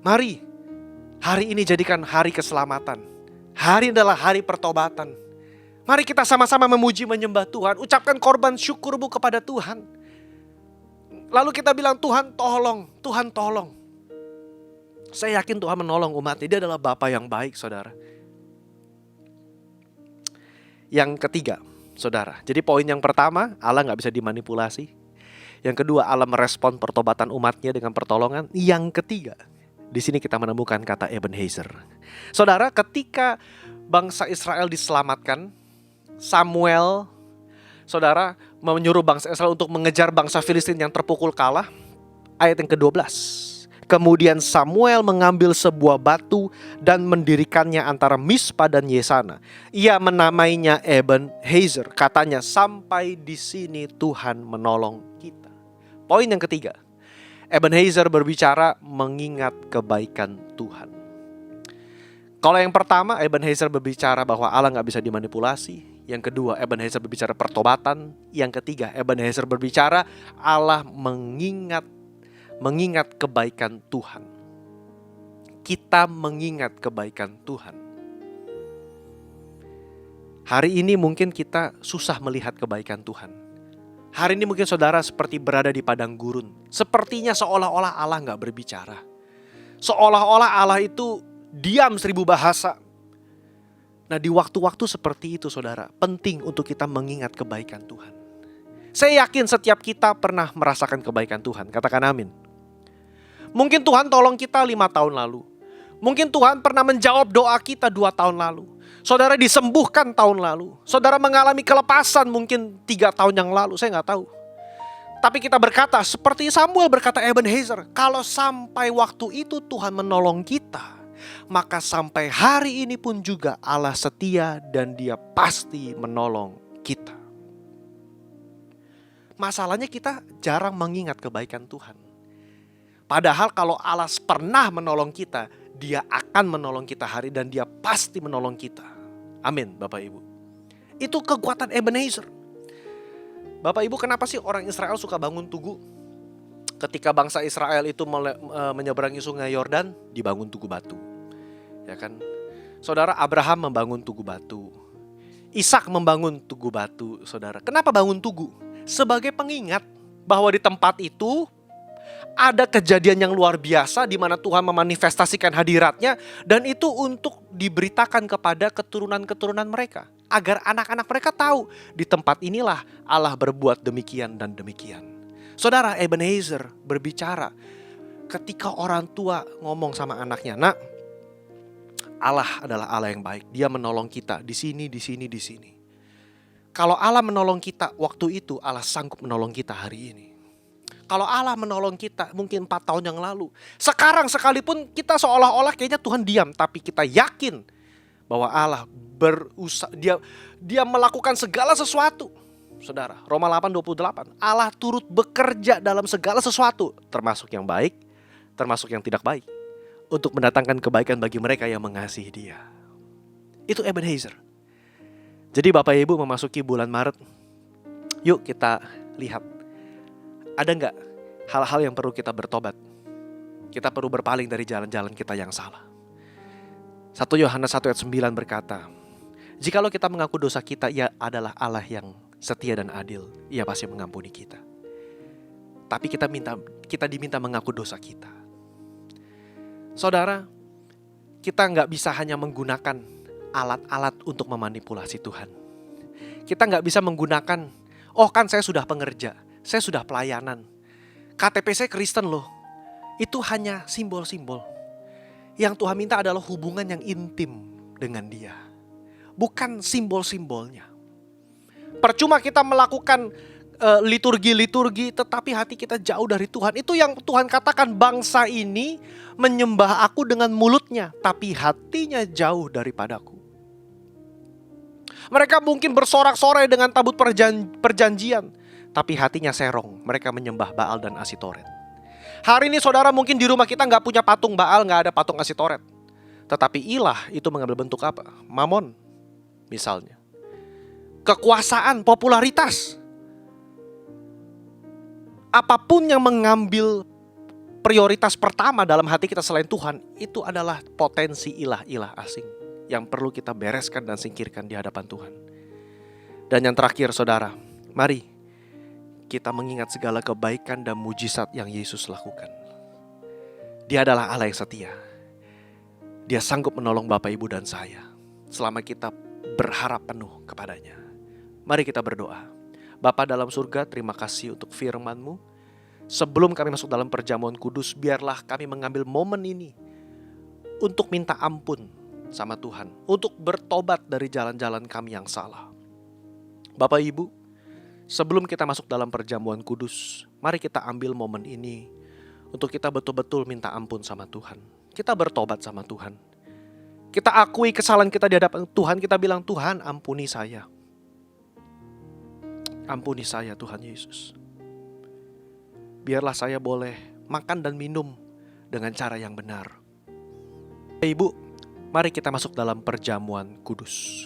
Mari, hari ini jadikan hari keselamatan. Hari adalah hari pertobatan. Mari kita sama-sama memuji menyembah Tuhan, ucapkan korban syukurmu kepada Tuhan. Lalu kita bilang, Tuhan tolong, Tuhan tolong. Saya yakin Tuhan menolong umatnya, Dia adalah Bapa yang baik, saudara. Yang ketiga, saudara, jadi poin yang pertama, Allah gak bisa dimanipulasi. Yang kedua, Allah merespon pertobatan umatnya dengan pertolongan. Yang ketiga, di sini kita menemukan kata Ebenezer. Saudara, ketika bangsa Israel diselamatkan, Samuel, saudara, menyuruh bangsa Israel untuk mengejar bangsa Filistin yang terpukul kalah. Ayat yang ke-12. Kemudian Samuel mengambil sebuah batu dan mendirikannya antara Mispa dan Yesana. Ia menamainya Ebenezer. Katanya, sampai di sini Tuhan menolong kita. Poin yang ketiga, Ebenezer berbicara mengingat kebaikan Tuhan. Kalau yang pertama, Ebenezer berbicara bahwa Allah gak bisa dimanipulasi. Yang kedua, Ebenezer berbicara pertobatan. Yang ketiga, Ebenezer berbicara Allah mengingat kebaikan Tuhan. Kita mengingat kebaikan Tuhan. Hari ini mungkin kita susah melihat kebaikan Tuhan. Hari ini mungkin saudara seperti berada di padang gurun. Sepertinya seolah-olah Allah gak berbicara. Seolah-olah Allah itu diam 1000 bahasa. Nah, di waktu-waktu seperti itu, saudara, penting untuk kita mengingat kebaikan Tuhan. Saya yakin setiap kita pernah merasakan kebaikan Tuhan. Katakan amin. Mungkin Tuhan tolong kita 5 tahun lalu. Mungkin Tuhan pernah menjawab doa kita 2 tahun lalu. Saudara disembuhkan tahun lalu. Saudara mengalami kelepasan mungkin 3 tahun yang lalu. Saya gak tahu. Tapi kita berkata seperti Samuel berkata Ebenezer. Kalau sampai waktu itu Tuhan menolong kita, maka sampai hari ini pun juga Allah setia dan Dia pasti menolong kita. Masalahnya kita jarang mengingat kebaikan Tuhan. Padahal kalau Allah pernah menolong kita, Dia akan menolong kita hari dan Dia pasti menolong kita. Amin, Bapak Ibu. Itu kekuatan Ebenezer. Bapak Ibu, kenapa sih orang Israel suka bangun tugu? Ketika bangsa Israel itu menyeberangi sungai Yordan, dibangun tugu batu. Ya kan? Saudara, Abraham membangun tugu batu. Ishak membangun tugu batu, saudara. Kenapa bangun tugu? Sebagai pengingat bahwa di tempat itu ada kejadian yang luar biasa di mana Tuhan memanifestasikan hadiratnya, dan itu untuk diberitakan kepada keturunan-keturunan mereka. Agar anak-anak mereka tahu di tempat inilah Allah berbuat demikian dan demikian. Saudara, Ebenezer berbicara ketika orang tua ngomong sama anaknya, nak, Allah adalah Allah yang baik. Dia menolong kita di sini, di sini, di sini. Kalau Allah menolong kita waktu itu, Allah sanggup menolong kita hari ini. Kalau Allah menolong kita mungkin 4 tahun yang lalu, sekarang sekalipun kita seolah-olah kayaknya Tuhan diam, tapi kita yakin bahwa Allah berusaha, dia melakukan segala sesuatu. Saudara, Roma 8:28, Allah turut bekerja dalam segala sesuatu, termasuk yang baik, termasuk yang tidak baik, untuk mendatangkan kebaikan bagi mereka yang mengasihi Dia. Itu Ebenezer. Jadi Bapak Ibu memasuki bulan Maret, yuk kita lihat. Ada gak hal-hal yang perlu kita bertobat? Kita perlu berpaling dari jalan-jalan kita yang salah. 1 Yohanes 1 ayat 9 berkata, jikalau kita mengaku dosa kita, Ia adalah Allah yang setia dan adil. Ia pasti mengampuni kita. Tapi kita diminta mengaku dosa kita. Saudara, kita gak bisa hanya menggunakan alat-alat untuk memanipulasi Tuhan. Kita gak bisa menggunakan, oh kan saya sudah pengerja, saya sudah pelayanan, KTP saya Kristen loh. Itu hanya simbol-simbol. Yang Tuhan minta adalah hubungan yang intim dengan Dia, bukan simbol-simbolnya. Percuma kita melakukan liturgi-liturgi, tetapi hati kita jauh dari Tuhan. Itu yang Tuhan katakan, bangsa ini menyembah aku dengan mulutnya, tapi hatinya jauh daripadaku. Mereka mungkin bersorak-sorai dengan tabut perjanjian, tapi hatinya serong. Mereka menyembah Baal dan Asitoret. Hari ini saudara, mungkin di rumah kita gak punya patung Baal, gak ada patung Asitoret. Tetapi ilah itu mengambil bentuk apa? Mamon misalnya. Kekuasaan, popularitas. Apapun yang mengambil prioritas pertama dalam hati kita selain Tuhan, itu adalah potensi ilah-ilah asing yang perlu kita bereskan dan singkirkan di hadapan Tuhan. Dan yang terakhir saudara, mari kita mengingat segala kebaikan dan mujizat yang Yesus lakukan. Dia adalah Allah yang setia. Dia sanggup menolong Bapak, Ibu, dan saya selama kita berharap penuh kepadanya. Mari kita berdoa. Bapa dalam surga, terima kasih untuk firman-Mu. Sebelum kami masuk dalam perjamuan kudus, biarlah kami mengambil momen ini untuk minta ampun sama Tuhan, untuk bertobat dari jalan-jalan kami yang salah. Bapak, Ibu, sebelum kita masuk dalam perjamuan kudus, mari kita ambil momen ini untuk kita betul-betul minta ampun sama Tuhan. Kita bertobat sama Tuhan. Kita akui kesalahan kita di hadapan Tuhan. Kita bilang, Tuhan ampuni saya. Ampuni saya Tuhan Yesus. Biarlah saya boleh makan dan minum dengan cara yang benar. Ibu, mari kita masuk dalam perjamuan kudus.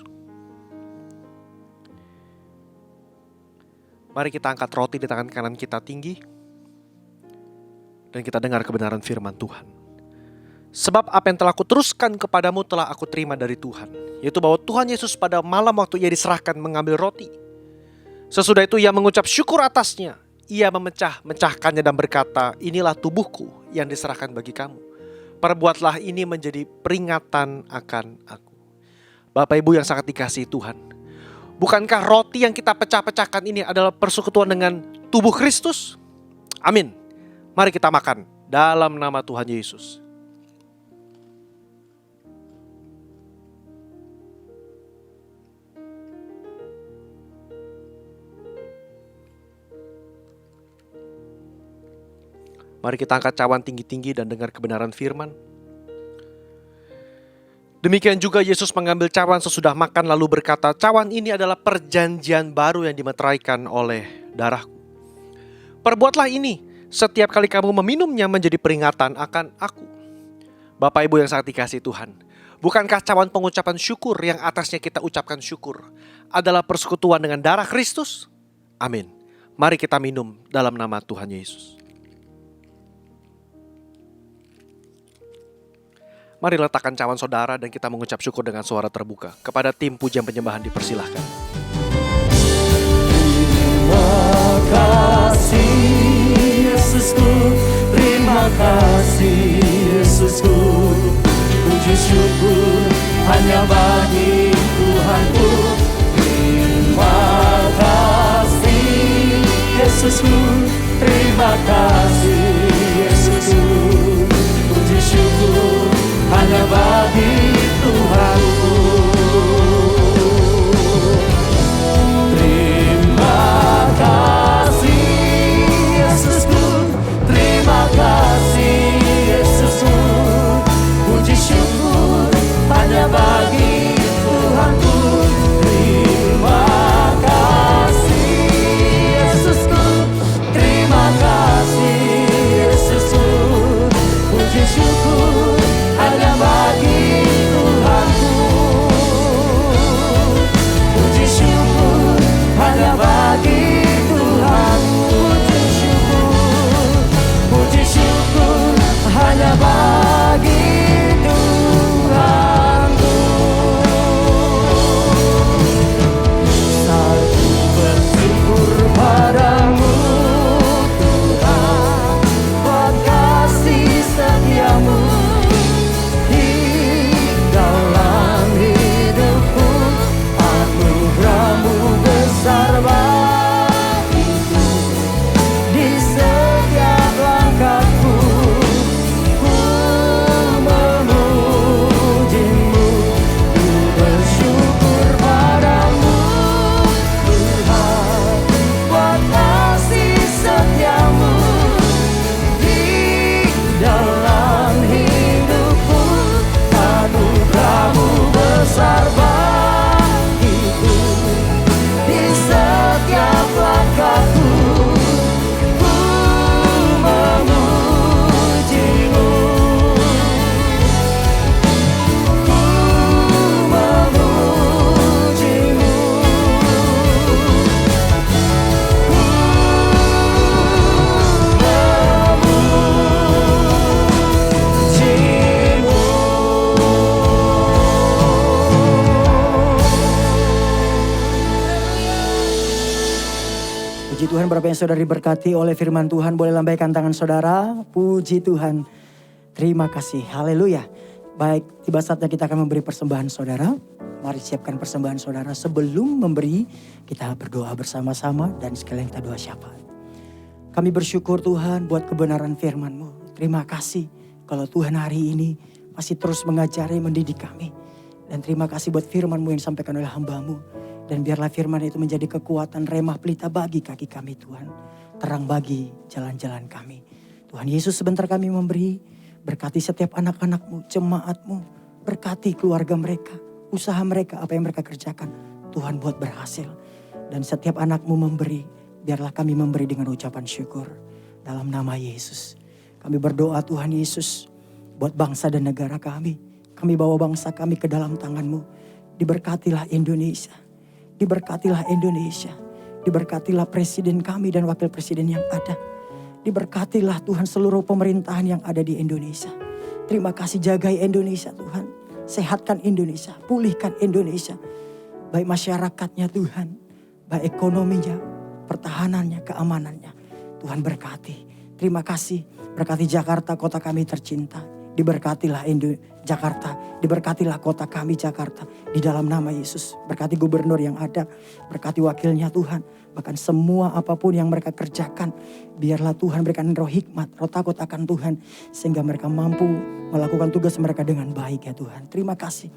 Mari kita angkat roti di tangan kanan kita tinggi. Dan kita dengar kebenaran firman Tuhan. Sebab apa yang telah kuteruskan kepadamu telah aku terima dari Tuhan. Yaitu bahwa Tuhan Yesus pada malam waktu ia diserahkan mengambil roti. Sesudah itu ia mengucap syukur atasnya. Ia memecahkannya dan berkata, inilah tubuhku yang diserahkan bagi kamu. Perbuatlah ini menjadi peringatan akan aku. Bapak Ibu yang sangat dikasihi Tuhan. Bukankah roti yang kita pecah-pecahkan ini adalah persekutuan dengan tubuh Kristus? Amin. Mari kita makan dalam nama Tuhan Yesus. Mari kita angkat cawan tinggi-tinggi dan dengar kebenaran firman. Demikian juga Yesus mengambil cawan sesudah makan lalu berkata, cawan ini adalah perjanjian baru yang dimeteraikan oleh darahku. Perbuatlah ini setiap kali kamu meminumnya menjadi peringatan akan aku. Bapak Ibu yang sangat dikasihi Tuhan. Bukankah cawan pengucapan syukur yang atasnya kita ucapkan syukur adalah persekutuan dengan darah Kristus? Amin. Mari kita minum dalam nama Tuhan Yesus. Mari letakkan cawan saudara dan kita mengucap syukur dengan suara terbuka. Kepada tim pujian penyembahan dipersilahkan. Terima kasih Yesusku, terima kasih Yesusku. Puji syukur hanya bagi Tuhanku. Terima kasih Yesusku, terima kasih Yesusku. Puji syukur hanya bagi Tuhanku. Terima kasih Yesusku, terima kasih Yesusku. Puji syukur hanya bagi Tuhanku. Terima kasih Yesusku, terima kasih Yesusku. Puji syukur hanya bagi Tuhan. Puji Tuhan, berapa yang saudara diberkati oleh firman Tuhan, boleh lambaikan tangan saudara. Puji Tuhan. Terima kasih. Haleluya. Baik, tiba saatnya kita akan memberi persembahan saudara. Mari siapkan persembahan saudara. Sebelum memberi, kita berdoa bersama-sama dan sekalian kita doa syafaat. Kami bersyukur Tuhan buat kebenaran firman-Mu. Terima kasih kalau Tuhan hari ini masih terus mengajari, mendidik kami. Dan terima kasih buat firman-Mu yang disampaikan oleh hamba-Mu. Dan biarlah firman itu menjadi kekuatan remah pelita bagi kaki kami Tuhan. Terang bagi jalan-jalan kami. Tuhan Yesus, sebentar kami memberi. Berkati setiap anak-anak-Mu, jemaat-Mu. Berkati keluarga mereka, usaha mereka, apa yang mereka kerjakan. Tuhan buat berhasil. Dan setiap anak-Mu memberi. Biarlah kami memberi dengan ucapan syukur. Dalam nama Yesus. Kami berdoa Tuhan Yesus. Buat bangsa dan negara kami. Kami bawa bangsa kami ke dalam tangan-Mu. Diberkatilah Indonesia. Diberkatilah Indonesia. Diberkatilah presiden kami dan wakil presiden yang ada. Diberkatilah Tuhan seluruh pemerintahan yang ada di Indonesia. Terima kasih, jagai Indonesia Tuhan. Sehatkan Indonesia, pulihkan Indonesia. Baik masyarakatnya Tuhan, baik ekonominya, pertahanannya, keamanannya. Tuhan berkati. Terima kasih, berkati Jakarta, kota kami tercinta. Diberkatilah Jakarta, diberkatilah kota kami Jakarta. Di dalam nama Yesus, berkati gubernur yang ada, berkati wakilnya Tuhan. Bahkan semua apapun yang mereka kerjakan, biarlah Tuhan berikan roh hikmat, roh takut akan Tuhan. Sehingga mereka mampu melakukan tugas mereka dengan baik ya Tuhan. Terima kasih,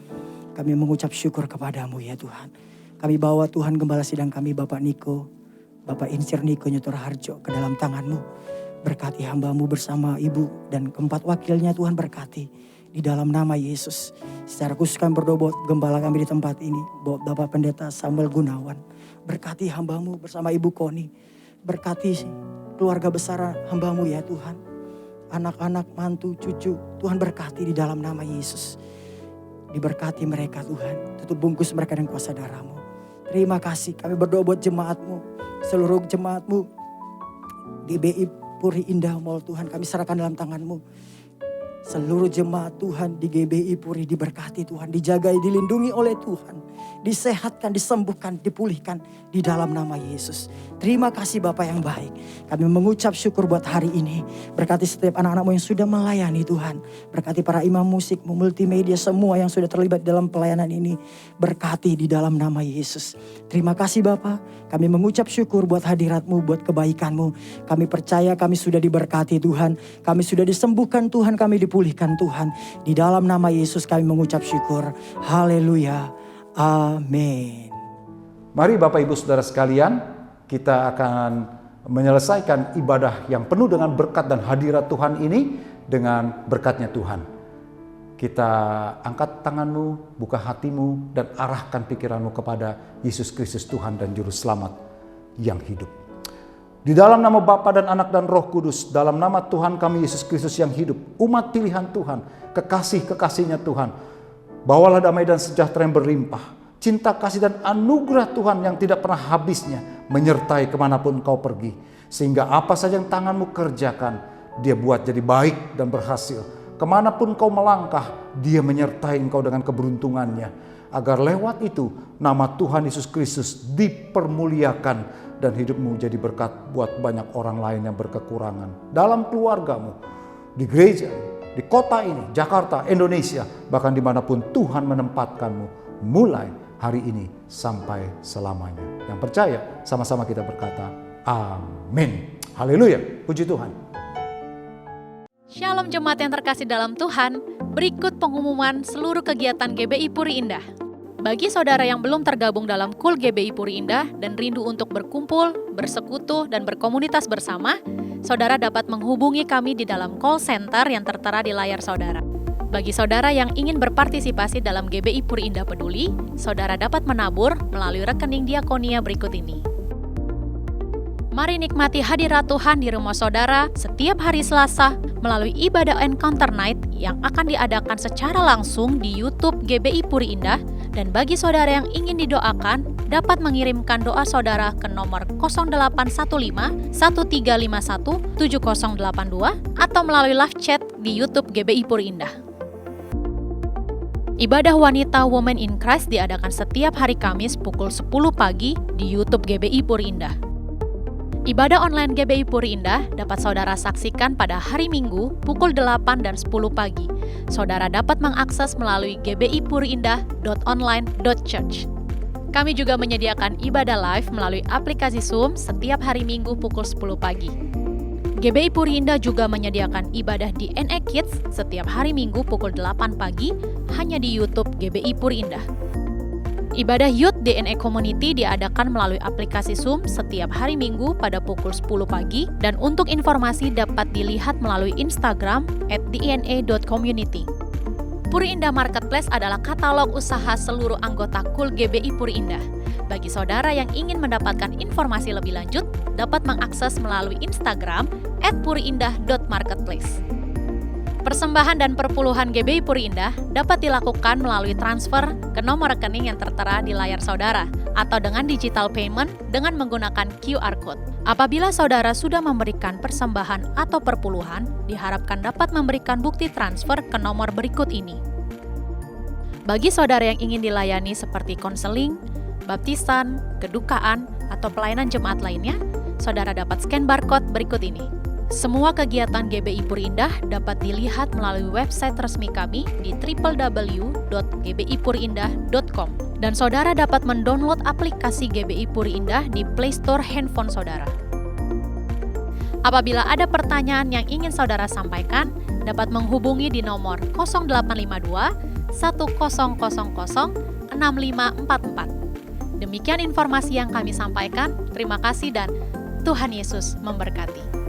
kami mengucap syukur kepadamu ya Tuhan. Kami bawa Tuhan gembala sidang kami Bapak Niko, Bapak Insir Niko Nyotor Harjo ke dalam tangan-Mu. Berkati hamba-Mu bersama ibu dan keempat wakilnya Tuhan, berkati. Di dalam nama Yesus. Secara khusus kami berdoa buat gembala kami di tempat ini. Buat Bapak Pendeta Samuel Gunawan. Berkati hamba-Mu bersama Ibu Koni. Berkati keluarga besar hamba-Mu ya Tuhan. Anak-anak, mantu, cucu. Tuhan berkati di dalam nama Yesus. Diberkati mereka Tuhan. Tutup bungkus mereka dengan kuasa darah-Mu. Terima kasih, kami berdoa buat jemaat-Mu. Seluruh jemaat-Mu. GBI Puri Indah Mall Tuhan, kami serahkan dalam tangan-Mu. Seluruh jemaat Tuhan di GBI Puri diberkati Tuhan, dijagai, dilindungi oleh Tuhan. Disehatkan, disembuhkan, dipulihkan di dalam nama Yesus. Terima kasih Bapa yang baik. Kami mengucap syukur buat hari ini. Berkati setiap anak-anak-Mu yang sudah melayani Tuhan. Berkati para imam musik, multimedia, semua yang sudah terlibat dalam pelayanan ini. Berkati di dalam nama Yesus. Terima kasih Bapa. Kami mengucap syukur buat hadirat-Mu, buat kebaikan-Mu. Kami percaya kami sudah diberkati Tuhan. Kami sudah disembuhkan Tuhan, kami dipulihkan Tuhan. Di dalam nama Yesus kami mengucap syukur. Haleluya. Amin. Mari Bapak Ibu Saudara sekalian, kita akan menyelesaikan ibadah yang penuh dengan berkat dan hadirat Tuhan ini dengan berkatnya Tuhan. Kita angkat tanganmu, buka hatimu, dan arahkan pikiranmu kepada Yesus Kristus Tuhan dan Juru Selamat yang hidup. Di dalam nama Bapa dan Anak dan Roh Kudus, dalam nama Tuhan kami Yesus Kristus yang hidup, umat pilihan Tuhan, kekasih-kekasihnya Tuhan, bawalah damai dan sejahtera yang berlimpah, cinta kasih dan anugerah Tuhan yang tidak pernah habisnya menyertai kemanapun kau pergi. Sehingga apa saja yang tanganmu kerjakan, dia buat jadi baik dan berhasil. Kemanapun kau melangkah, dia menyertai engkau dengan keberuntungannya. Agar lewat itu nama Tuhan Yesus Kristus dipermuliakan dan hidupmu jadi berkat buat banyak orang lain yang berkekurangan. Dalam keluargamu, di gereja, di kota ini, Jakarta, Indonesia, bahkan dimanapun Tuhan menempatkanmu, mulai hari ini sampai selamanya. Yang percaya, sama-sama kita berkata, amin. Haleluya, puji Tuhan. Shalom jemaat yang terkasih dalam Tuhan, berikut pengumuman seluruh kegiatan GBI Puri Indah. Bagi saudara yang belum tergabung dalam KUL GBI Puri Indah dan rindu untuk berkumpul, bersekutu, dan berkomunitas bersama, saudara dapat menghubungi kami di dalam call center yang tertera di layar saudara. Bagi saudara yang ingin berpartisipasi dalam GBI Puri Indah Peduli, saudara dapat menabur melalui rekening diakonia berikut ini. Mari nikmati hadirat Tuhan di rumah saudara setiap hari Selasa melalui ibadah Encounter Night yang akan diadakan secara langsung di YouTube GBI Puri Indah. Dan bagi saudara yang ingin didoakan, dapat mengirimkan doa saudara ke nomor 0815 1351 7082 atau melalui live chat di YouTube GBI Puri Indah. Ibadah wanita Women in Christ diadakan setiap hari Kamis pukul 10 pagi di YouTube GBI Puri Indah. Ibadah online GBI Puri Indah dapat saudara saksikan pada hari Minggu pukul 8 dan 10 pagi. Saudara dapat mengakses melalui gbipuriindah.online.church. Kami juga menyediakan ibadah live melalui aplikasi Zoom setiap hari Minggu pukul 10 pagi. GBI Puri Indah juga menyediakan ibadah DNA Kids setiap hari Minggu pukul 8 pagi hanya di YouTube GBI Puri Indah. Ibadah Youth DNA Community diadakan melalui aplikasi Zoom setiap hari Minggu pada pukul 10 pagi dan untuk informasi dapat dilihat melalui Instagram @dna.community. Puri Indah Marketplace adalah katalog usaha seluruh anggota KUL GBI Puri Indah. Bagi saudara yang ingin mendapatkan informasi lebih lanjut, dapat mengakses melalui Instagram @puriindah.marketplace. Persembahan dan perpuluhan GBI Puri Indah dapat dilakukan melalui transfer ke nomor rekening yang tertera di layar saudara atau dengan digital payment dengan menggunakan QR Code. Apabila saudara sudah memberikan persembahan atau perpuluhan, diharapkan dapat memberikan bukti transfer ke nomor berikut ini. Bagi saudara yang ingin dilayani seperti konseling, baptisan, kedukaan, atau pelayanan jemaat lainnya, saudara dapat scan barcode berikut ini. Semua kegiatan GBI Puri Indah dapat dilihat melalui website resmi kami di www.gbipuriindah.com dan saudara dapat mendownload aplikasi GBI Puri Indah di Play Store handphone saudara. Apabila ada pertanyaan yang ingin saudara sampaikan, dapat menghubungi di nomor 0852 1000 6544. Demikian informasi yang kami sampaikan. Terima kasih dan Tuhan Yesus memberkati.